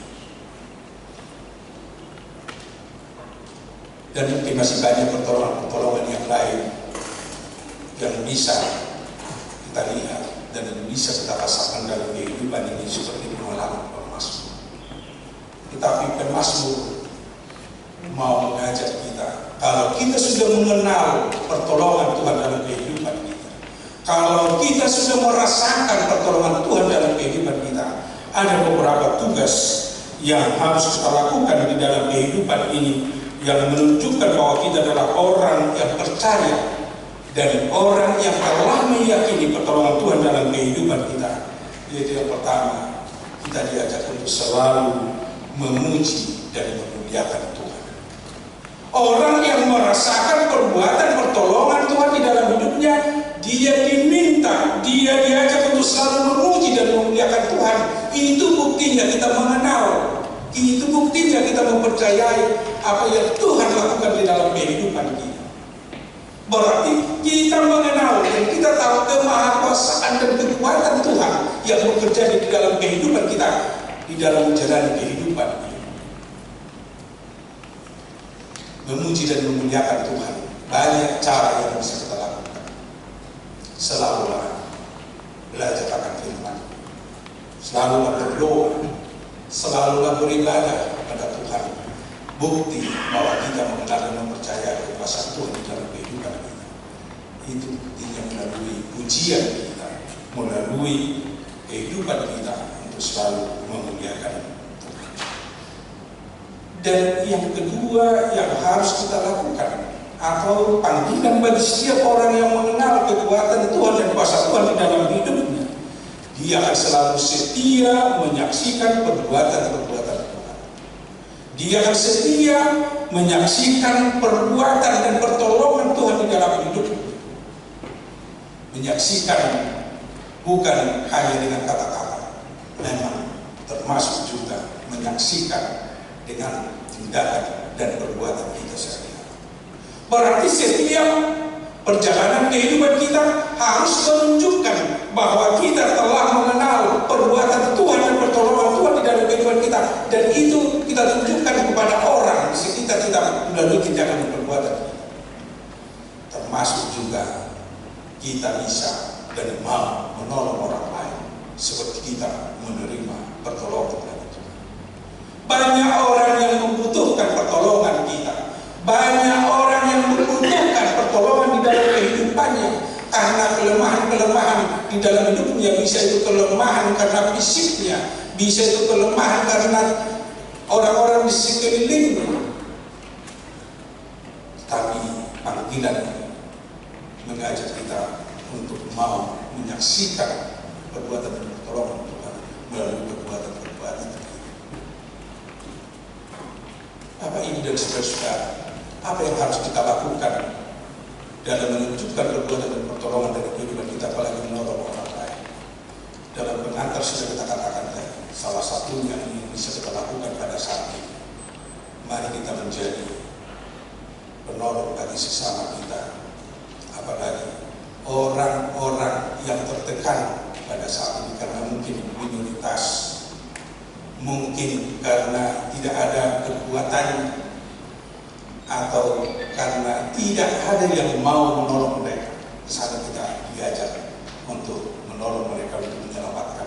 Dan mungkin masih banyak pertolongan yang lain yang bisa kita lihat dan yang bisa kita rasakan dalam kehidupan ini, seperti pengalaman pemazmur. Tetapi pemazmur mau mengajak kita, kalau kita sudah mengenal pertolongan Tuhan dalam kehidupan kita, kalau kita sudah merasakan pertolongan Tuhan dalam kehidupan kita, ada beberapa tugas yang harus kita lakukan di dalam kehidupan ini, yang menunjukkan bahwa kita adalah orang yang percaya dan orang yang telah meyakini pertolongan Tuhan dalam kehidupan kita. Yaitu yang pertama, kita diajak untuk selalu memuji dan memuliakan Tuhan. Orang yang merasakan perbuatan pertolongan Tuhan di dalam hidupnya, dia diminta, dia diajak untuk selalu memuji dan memuliakan Tuhan. Itu buktinya kita mengenal, itu buktinya kita mempercayai apa yang Tuhan lakukan di dalam kehidupan kita. Berarti kita mengenal dan kita tahu kemahakuasaan dan kekuatan Tuhan yang bekerja di dalam kehidupan kita, di dalam menjalani kehidupan ini. Memuji dan memuliakan Tuhan, banyak cara yang bisa kita lakukan. Selalulah belajar akan firman, selalulah berdoa, selalulah beribadah kepada Tuhan. Bukti bahwa kita mengenal dan mempercayai kuasa Tuhan di dalam kehidupan kita. Itu buktinya melalui pujian kita, melalui kehidupan kita untuk selalu memuliakan Tuhan. Dan yang kedua yang harus kita lakukan, atau panggilan bagi setiap orang yang mengenal kekuatan Tuhan dan kuasa Tuhan di dalam hidupnya, dia akan selalu setia menyaksikan perbuatan-perbuatan Tuhan. Dia akan setia menyaksikan perbuatan dan pertolongan Tuhan di dalam hidupnya. Menyaksikan bukan hanya dengan kata-kata, memang termasuk juga menyaksikan dengan tindakan dan perbuatan kita sehari-hari. Berarti setiap perjalanan kehidupan kita harus menunjukkan bahwa kita telah mengenal perbuatan Tuhan dan pertolongan Tuhan di dalam kehidupan kita, dan itu kita tunjukkan kepada orang di sekitar kita melalui tindakan dan perbuatan kita. Termasuk juga kita bisa dan mau menolong orang lain seperti kita menerima pertolongan dari Tuhan. Banyak orang yang membutuhkan pertolongan kita, banyak orang yang membutuhkan pertolongan di dalam kehidupannya karena kelemahan-kelemahan di dalam hidupnya. Bisa itu kelemahan karena fisiknya, bisa itu kelemahan karena orang-orang di sekelilingnya. Tapi panggilan mengajak kita untuk mau menyaksikan perbuatan dan pertolongan Tuhan melalui perbuatan-perbuatan. Bapak, Ibu, dan saudara-saudara, apa yang harus kita lakukan dalam menunjukkan perbuatan dan pertolongan dari kehidupan kita, apalagi menolong orang lain? Dalam pengantar sudah kita katakan tadi, salah satunya yang bisa kita lakukan pada saat ini, mari kita menjadi penolong bagi sesama kita, apalagi orang-orang yang tertekan pada saat ini karena mungkin minoritas, mungkin karena tidak ada kekuatan, atau karena tidak ada yang mau menolong mereka. Kesana kita diajak untuk menolong mereka, untuk menyelamatkan.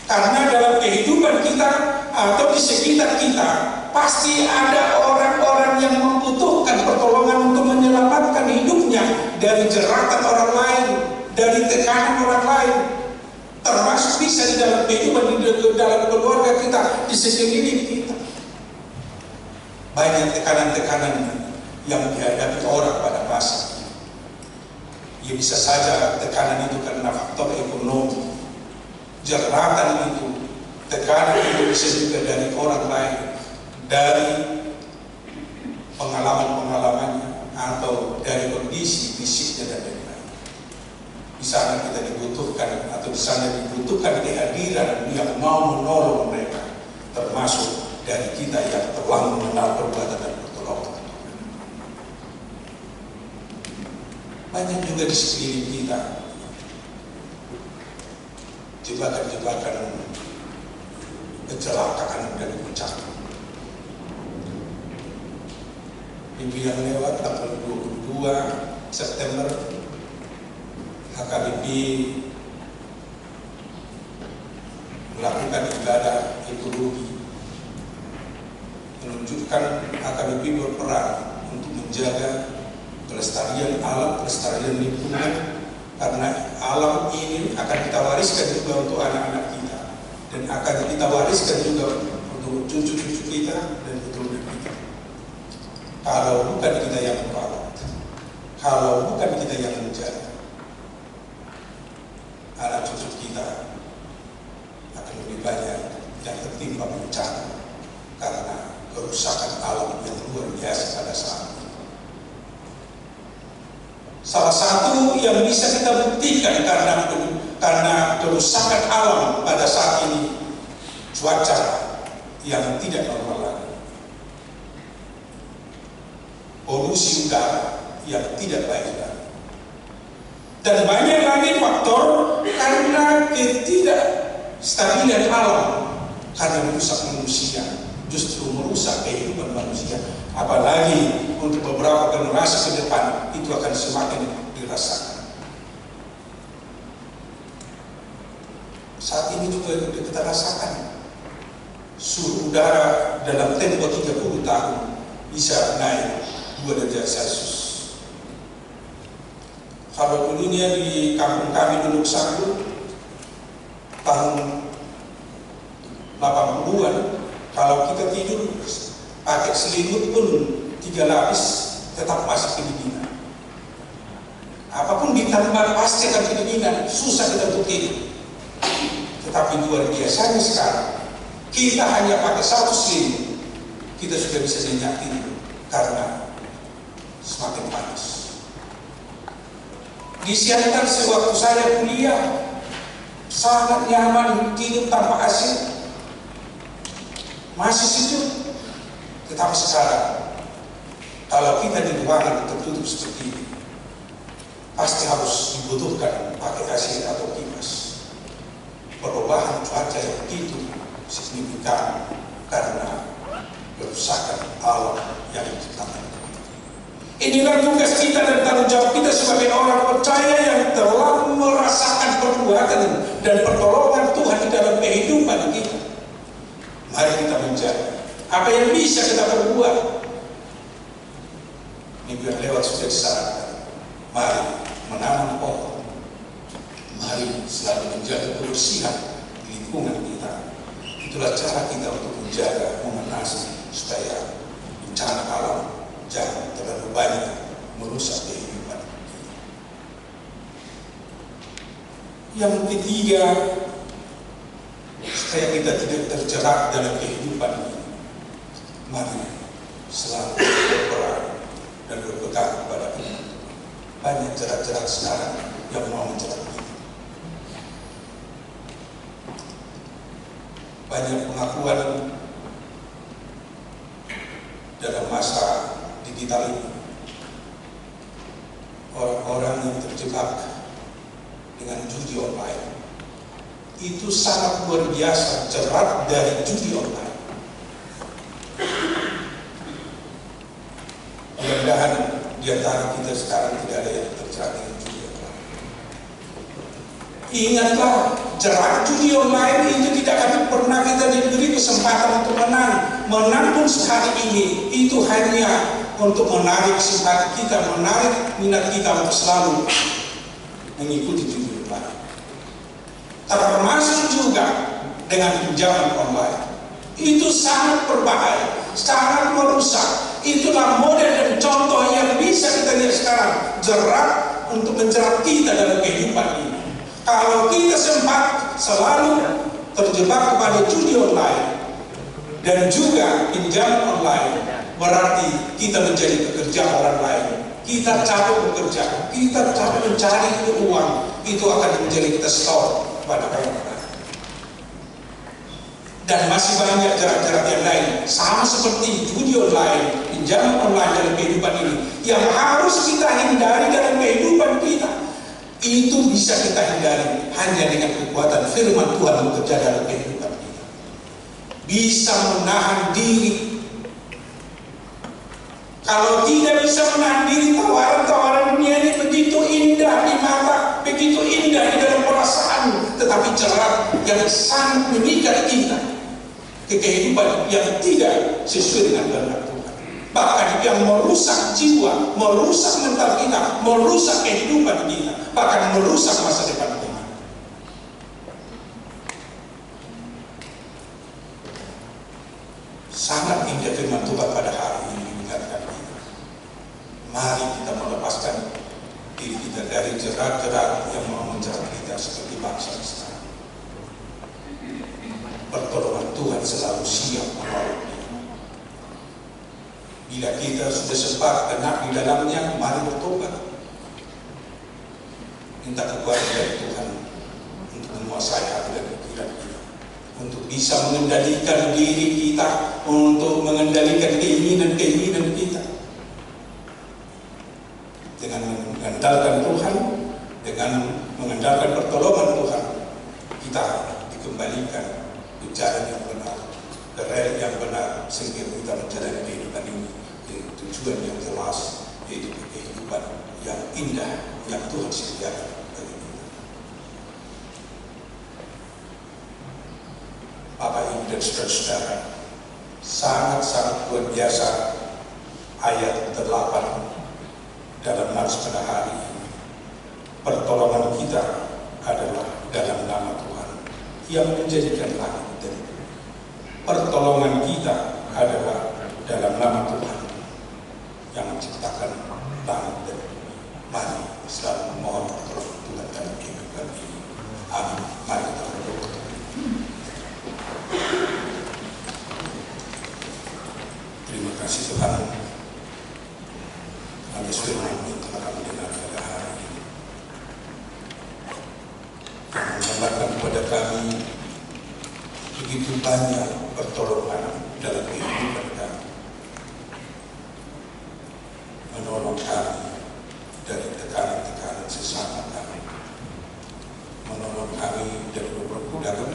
Karena dalam kehidupan kita atau di sekitar kita pasti ada orang-orang yang membutuhkan pertolongan untuk menyelamatkan hidupnya dari jeratan orang lain, dari tekanan orang lain. Termasuk bisa di dalam kehidupan, di dalam keluarga kita, di sekeliling kita. Banyak tekanan-tekanan yang dihadapi orang pada masa ini. Ya, bisa saja tekanan itu karena faktor ekonomi. Jeratan itu, tekanan itu bisa juga dari orang lain, dari pengalaman-pengalamannya, atau dari kondisi fisiknya dan lain-lain. Di sana kita dibutuhkan, atau di sana dibutuhkan kehadiran yang mau menolong mereka, termasuk dari kita yang telah mengenal perbuatan dan pertolongan. Banyak juga di sekeliling kita jebakan-jebakan kecelakaan dan bencana. Minggu yang lewat tanggal 22 September HKBP melakukan ibadah ekologi, menunjukkan HKBP berperan untuk menjaga kelestarian alam, kelestarian lingkungan, karena alam ini akan kita wariskan juga untuk anak-anak kita, dan akan kita wariskan juga untuk cucu-cucu kita dan keturunan kita. Kalau bukan kita yang merawat, kalau bukan kita yang menjaga, anak cucu kita akan lebih banyak yang tertimpa bencana karena kerusakan alam yang luar biasa pada saat ini. Salah satu yang bisa kita buktikan karena kerusakan alam pada saat ini, cuaca yang tidak normal lagi, polusi udara yang tidak baik lagi, dan banyak lagi faktor karena ketidakstabilan alam, karena merusak manusia, justru merusak kehidupan manusia. Apalagi untuk beberapa generasi ke depan itu akan semakin dirasakan. Saat ini juga kita rasakan suhu udara dalam tempo 30 tahun bisa naik 2 derajat Celcius. Kalau dulunya di kampung kami di Luksangu tahun 80-an, kalau kita tidur pakai selimut pun 3 lapis tetap masih kedinginan. Apapun ditambah pasti akan kedinginan, susah kita untuk tidur. Tetapi luar biasanya sekarang kita hanya pakai 1 selimut, kita sudah bisa nyenyak tidur karena semakin panas. Di Siantar sewaktu saya kuliah sangat nyaman tidur tanpa AC, masih sejuk. Tetapi sekarang kalau kita di ruangan tertutup seperti ini, pasti harus dibutuhkan pakai AC atau kipas. Perubahan cuaca yang begitu signifikan karena kerusakan alam yang diciptakan. Inilah tugas kita dan tanggung jawab kita sebagai orang percaya yang telah merasakan perbuatan dan pertolongan Tuhan di dalam kehidupan kita. Mari kita menjaga apa yang bisa kita perbuat. Minggu yang lewat sudah disarankan, mari menanam pohon, mari selalu menjaga kebersihan lingkungan kita, Itulah cara kita untuk menjaga, mengatasi supaya bencana alam jangan terlalu banyak merusak kehidupan. Yang ketiga, supaya kita tidak terjerat dalam kehidupan ini, mari selalu berperan dan berpegang kepada Tuhan. Banyak jerat-jerat sekarang yang mau menjerat kita. Banyak pengakuan dalam masa digital ini. Orang-orang yang terjebak dengan judi online itu sangat luar biasa jerat dari judi online. Mudah-mudahan di antara kita sekarang tidak ada yang terjerat dengan judi online. Ingatlah, jerat judi online itu tidak akan pernah kita diberi kesempatan untuk menang. Menang pun sehari ini itu hanya untuk menarik simpati kita, menarik minat kita untuk selalu mengikuti judi online. Termasuk juga dengan pinjaman online. Itu sangat berbahaya, sangat merusak. Itulah model dan contoh yang bisa kita lihat sekarang, jerat untuk menjerat kita dalam kehidupan ini. Kalau kita sempat selalu terjebak kepada judi online dan juga pinjaman online, berarti kita menjadi pekerja orang lain. Kita capek bekerja, kita capek mencari uang, itu akan menjadi kita stop pada orang lain. Dan masih banyak jerat-jerat yang lain, sama seperti judi online, pinjaman online dalam kehidupan ini, yang harus kita hindari dalam kehidupan kita. Itu bisa kita hindari hanya dengan kekuatan firman Tuhan bekerja dalam kehidupan kita. Bisa menahan diri. Kalau tidak bisa menahan diri, tawaran-tawaran dunia ini begitu indah di mata, begitu indah di dalam perasaan, tetapi jerat yang sangat mengikat kita ke kehidupan yang tidak sesuai dengan kehendak Tuhan. Bahkan yang merusak jiwa, merusak mental kita, merusak kehidupan kita, bahkan merusak masa depan kita. Sangat indah firman Tuhan pada hari ini mengingatkan kita. Mari kita melepaskan diri kita dari jerat-jerat yang mau menjerat kita seperti bangsa Israel. Pertolongan Tuhan selalu siap menolong. Bila kita sudah sempat kena di dalamnya, mari bertobat. Minta kekuatan dari Tuhan untuk menguasai hati dan pikiran kita, untuk bisa mengendalikan diri kita, untuk mengendalikan keinginan-keinginan kita. Dengan mengandalkan Tuhan, dengan mengandalkan pertolongan Tuhan, kita dikembalikan ke jalan yang benar, ke rel yang benar, sehingga kita menjalani kehidupan ini ke tujuan yang jelas, yaitu kehidupan yang indah yang Tuhan sediakan bagi kita. Bapak Ibu dan saudara-saudara, sangat-sangat luar biasa ayat 8 dalam nats pada hari ini. Pertolongan kita adalah dalam nama Tuhan yang menjadikan langit dan bumi. Pertolongan kita adalah dalam nama Tuhan yang menciptakan langit dan bumi. Mari selalu memohon pertolongan Tuhan dalam kehidupan ini. Amin. Mari kita berdoa. Terima kasih Tuhan atas firman yang telah kami dengar pada hari ini, yang menggambarkan kepada kami begitu banyak pertolongan dalam kehidupan kami, menolong kami dari tekanan-tekanan sesama kami, menolong kami dari perbudakan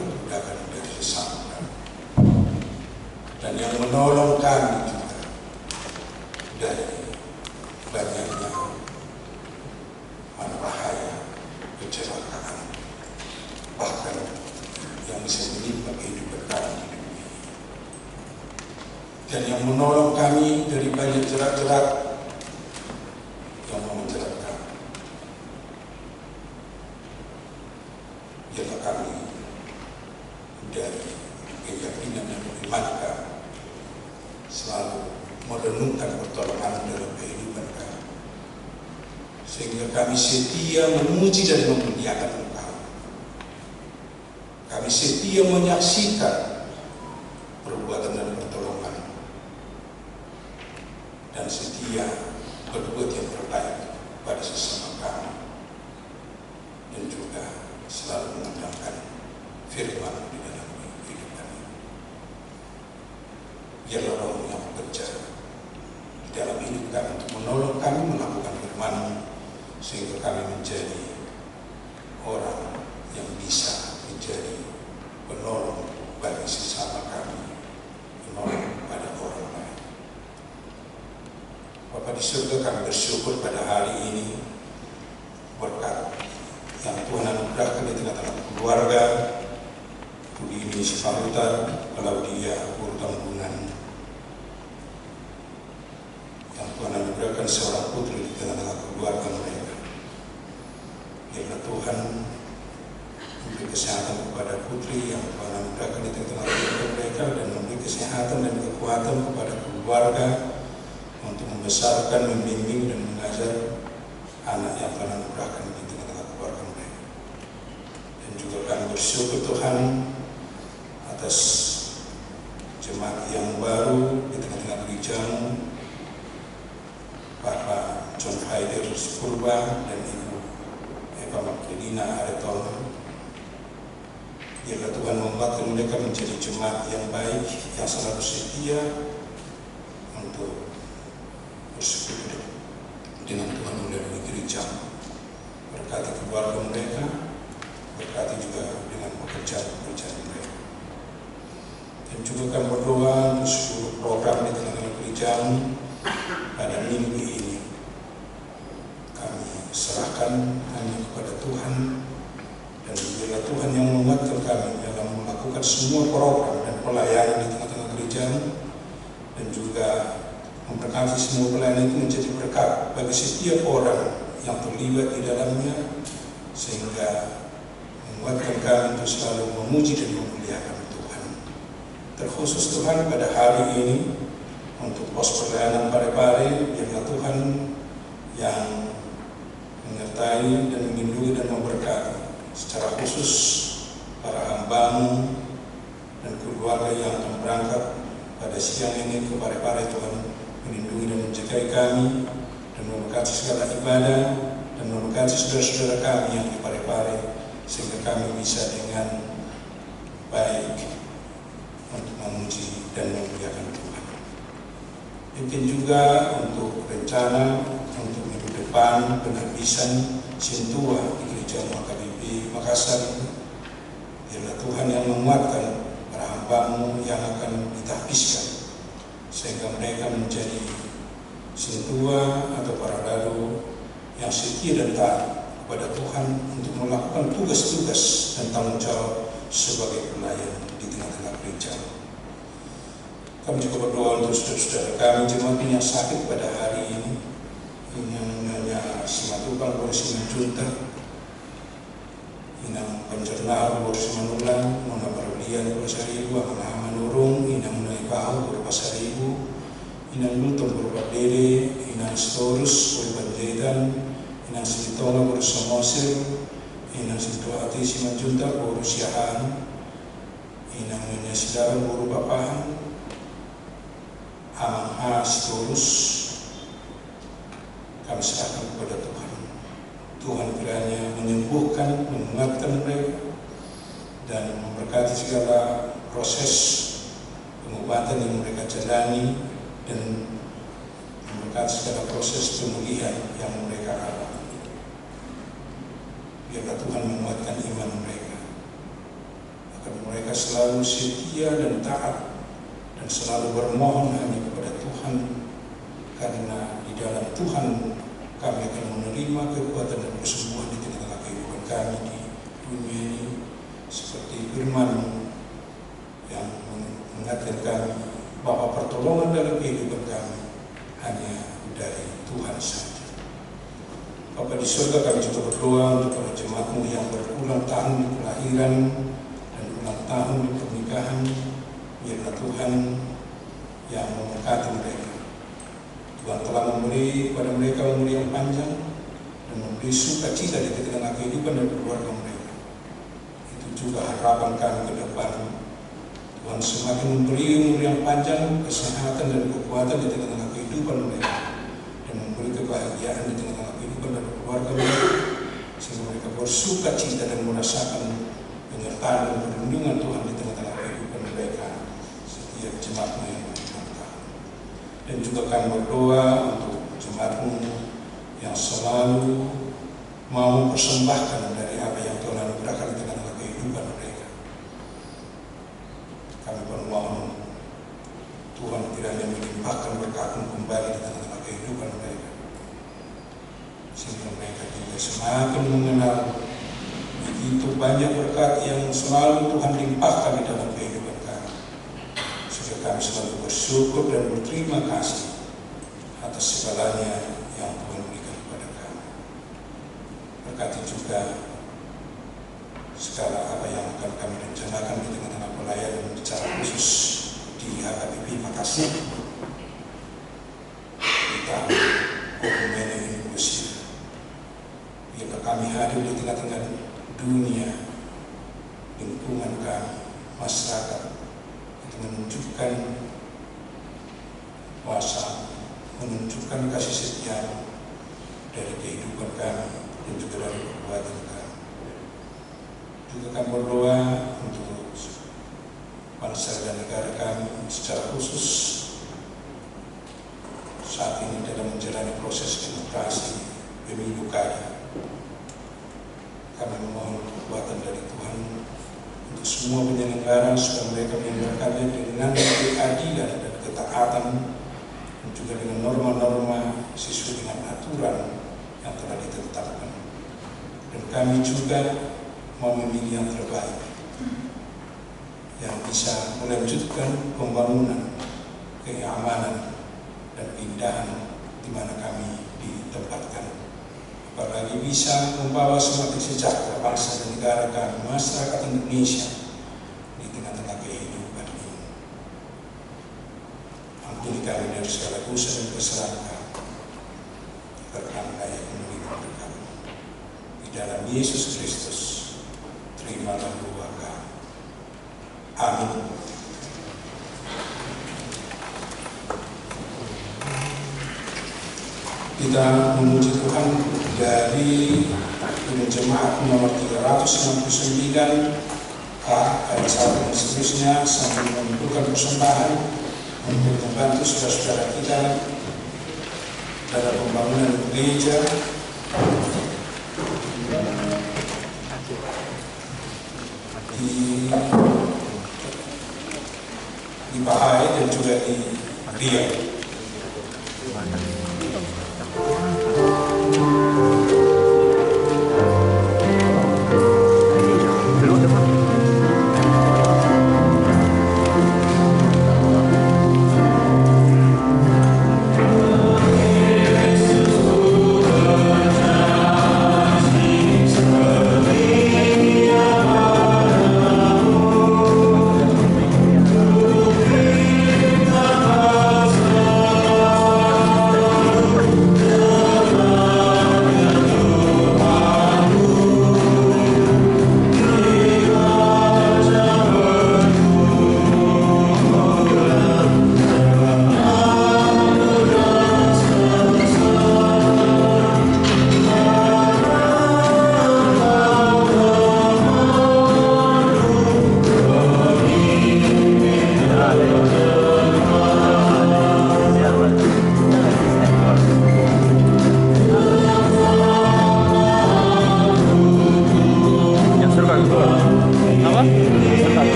dari sesama kami, dan yang menolong kami juga dari banyaknya bahaya, kecelakaan, bahkan yang bisa menimpa kehidupan kami di dunia ini. Dan yang menolong kami dari banyak jerat-jerat yang mau menjerat kami, ialah kami dari kegiatan jemaat selalu merenungkan pertolongan dalam kehidupan kami, sehingga kami setia memuji dan memuliakan Engkau. Kami setia menyaksikan perbuatan dan pertolongan, dan setia berbuat yang terbaik pada sesama kami, dan juga selalu mengamalkan firman di dalam kehidupan ini. Biarlah Roh yang bekerja di dalam hidup kami untuk menolong kami melakukan firman-Mu, sehingga kami menjadi orang yang bisa menjadi penolong bagi sesama kami, penolong pada orang lain. Bapa di surga, kami bersyukur pada hari ini berkat yang Tuhan anugerahkan di tengah-tengah keluarga Budi ini Sipahuta, Claudia Tambunan, yang Tuhan anugerahkan seorang putri di tengah-tengah keluarga mereka. Biarlah Tuhan memberi kesehatan kepada putri yang Tuhan anugerahkan di tengah-tengah keluarga mereka, dan memberi kesehatan dan kekuatan kepada keluarga untuk membesarkan, membimbing, dan mengajar anak yang Tuhan anugerahkan di tengah-tengah keluarga mereka. Dan juga kami bersyukur Tuhan atas jemaat yang baru di tengah-tengah gereja-Mu, Bapak John Haider Purba dan Ibu Eva Makedina Aretona. Biarlah Tuhan membuat mereka menjadi jemaat yang baik, yang selalu setia untuk bersekutu dengan Tuhan melalui gereja. Berkati keluarga mereka, berkati juga dengan pekerjaan-pekerjaan mereka. Dan juga kami berdoa untuk seluruh program di tengah-tengah gereja-Mu pada minggu ini. Kami serahkan hanya kepada Tuhan, dan biarlah Tuhan yang menguatkan kami dalam melakukan semua program dan pelayanan di tengah-tengah gereja-Mu, dan juga memberkati semua pelayanan itu menjadi berkat bagi setiap orang yang terlibat di dalamnya, sehingga menguatkan kami untuk selalu memuji dan memuliakan Tuhan. Terkhusus Tuhan pada hari ini untuk pos pelayanan Parepare, biarlah Tuhan yang menyertai dan melindungi dan memberkati secara khusus para hamba-Mu dan keluarga yang akan berangkat pada siang ini ke Parepare. Tuhan melindungi dan menjaga kami, dan memberkati segala ibadah, dan memberkati saudara-saudara kami yang di Parepare, sehingga kami bisa dengan baik untuk memuji dan memuliakan Tuhan. Mungkin juga untuk rencana untuk minggu depan penghabisan Sintua di Gereja KBP Makassar, biarlah Tuhan yang menguatkan para hamba-Mu yang akan ditahbiskan, sehingga mereka menjadi Sintua atau para daru yang setia dan taat kepada Tuhan untuk melakukan tugas-tugas dan tanggung jawab sebagai pelayan di tengah-tengah gereja. Kami juga berdoa untuk saudara-saudara kami jemaat yang sakit pada hari ini, yang namanya Simatupang Borsi Manjunta, Inang Panjernal Borsi Manulang, Nona Barolian Bersaribu, Akan Manurung, Inang Naipahu Berbasaribu, Inang Luton Berbadede, Inang Storus Berbanjaitan, Inang Silitonga Bersamosir, Inang Situati Simanjunta Borusyahan, Inang Nyonya Sidaran Borubapahan, Amang Storus. Kami serahkan kepada Tuhan. Tuhan kiranya menyembuhkan, menguatkan mereka, dan memberkati segala proses pengobatan yang mereka jalani, dan memberkati segala proses pemulihan yang mereka alami. Biarlah Tuhan menguatkan iman mereka, agar mereka selalu setia dan taat, dan selalu bermohon hanya kepada Tuhan, karena di dalam Tuhan kami akan menerima kekuatan dan kesembuhan di tengah-tengah kehidupan kami di dunia ini, seperti firman-Mu yang mengingatkan kami bahwa pertolongan dalam kehidupan kami hanya dari Tuhan saja. Bapa di surga, kami juga berdoa untuk para jemaat-Mu yang berulang tahun di kelahiran dan ulang tahun di pernikahan. Biarlah Tuhan Tuhan yang memberkati mereka. Tuhan telah memberi kepada mereka umur yang panjang dan memberi sukacita di tengah kehidupan dan keluarga mereka. Itu juga harapan kami ke depan. Tuhan semakin memberi umur yang panjang, kesehatan dan kekuatan di tengah kehidupan mereka, dan memberi kebahagiaan di tengah kehidupan dan keluarga mereka, sehingga mereka bersukacita dan merasakan penyertaan dan perlindungan Tuhan di tengah-tengah kehidupan mereka setiap jemaatmu yang berkah. Dan juga kami berdoa untuk jemaatmu yang selalu mau persembahkan dari apa yang Tuhan anugerahkan di tengah-tengah kehidupan mereka. Kami bermohon Tuhan kiranya melimpahkan berkat-Mu kembali di tengah-tengah kehidupan mereka, sehingga mereka juga semakin mengenal begitu banyak berkat yang selalu Tuhan limpahkan di dalam kehidupan kami, sehingga kami selalu bersyukur dan berterima kasih atas segalanya yang Tuhan berikan kepada kami. Berkati juga segala apa yang akan kami rencanakan di tengah-tengah pelayanan secara khusus di HKBP Makassar di tahun Okumene Inklusif. Biarlah kami hadir di tengah-tengah dunia, lingkungan kami, masyarakat, itu menunjukkan kuasa, menunjukkan kasih setia dari kehidupan kami dan juga dari perbuatan kami. Juga kami berdoa untuk bangsa dan negara kami secara khusus saat ini dalam menjalani proses demokrasi pemilu kada. Kami memohon kekuatan dari Tuhan untuk semua penyelenggara supaya mereka menyelenggarakannya dengan keadilan dan ketaatan, dan juga dengan norma-norma sesuai dengan aturan yang telah ditetapkan. Dan kami juga mau memilih yang terbaik yang bisa melanjutkan pembangunan, keamanan, dan keindahan di mana kami ditempatkan. Apalagi bisa membawa semakin sejahtera bangsa dan negara kami, masyarakat Indonesia di tengah-tengah kehidupan ini. Ampuni kami dari segala dosa dan kesalahan kami, agar kami layak menerima berkat. Di dalam Yesus Kristus, terimalah doa kami. Amin. Kita memuji Tuhan dari jemaat nomor 369 ayat 1 dan seterusnya, sambil mengumpulkan persembahan untuk membantu saudara-saudara kita dalam pembangunan gereja di Bahai dan juga di Riau. Amen.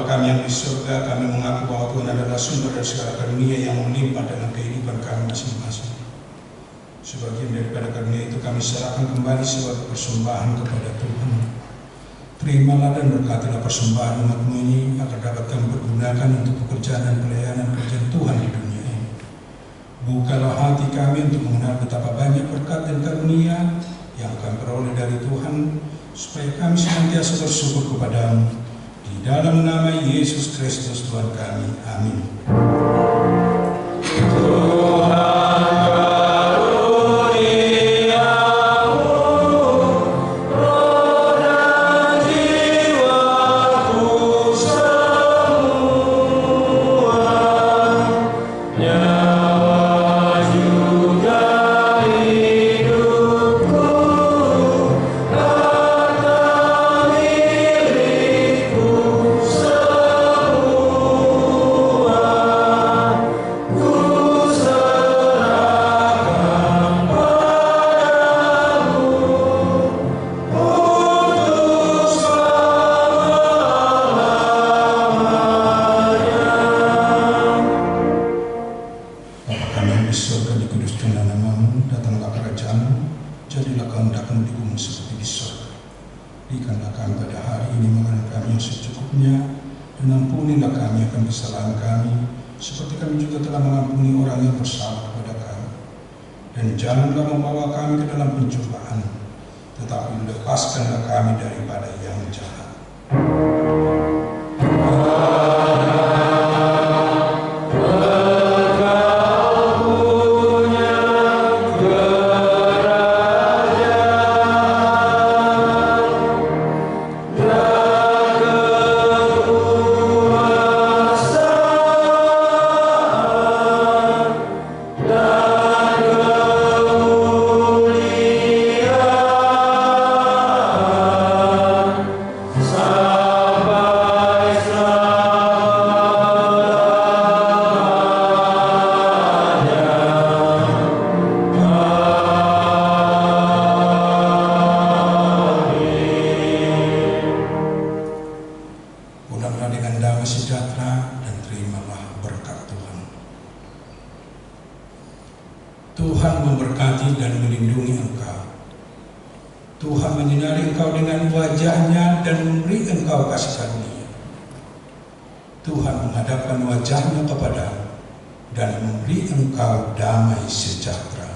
Bapa kami yang di surga, kami mengaku bahwa Tuhan adalah sumber dari segala karunia yang melimpah dalam kehidupan kami masing-masing. Sebagian daripada karunia itu kami serahkan kembali sebagai persembahan kepada Tuhan. Terimalah dan berkatilah persembahan umat-Mu ini agar dapat kami pergunakan untuk pekerjaan dan pelayanan kerjaan Tuhan di dunia ini. Bukalah hati kami untuk mengenal betapa banyak berkat dan karunia yang kami peroleh dari Tuhan, supaya kami senantiasa bersyukur kepada-Mu. Di dalam nama Yesus Kristus Tuhan kami. Amin. Dan janganlah membawa kami ke dalam pencobaan, tetapi lepaskanlah kami daripada yang jahat. Tuhan memberkati dan melindungi engkau. Tuhan menyinari engkau dengan wajah-Nya dan memberi engkau kasih karunia. Tuhan menghadapkan wajah-Nya kepadamu dan memberi engkau damai sejahtera.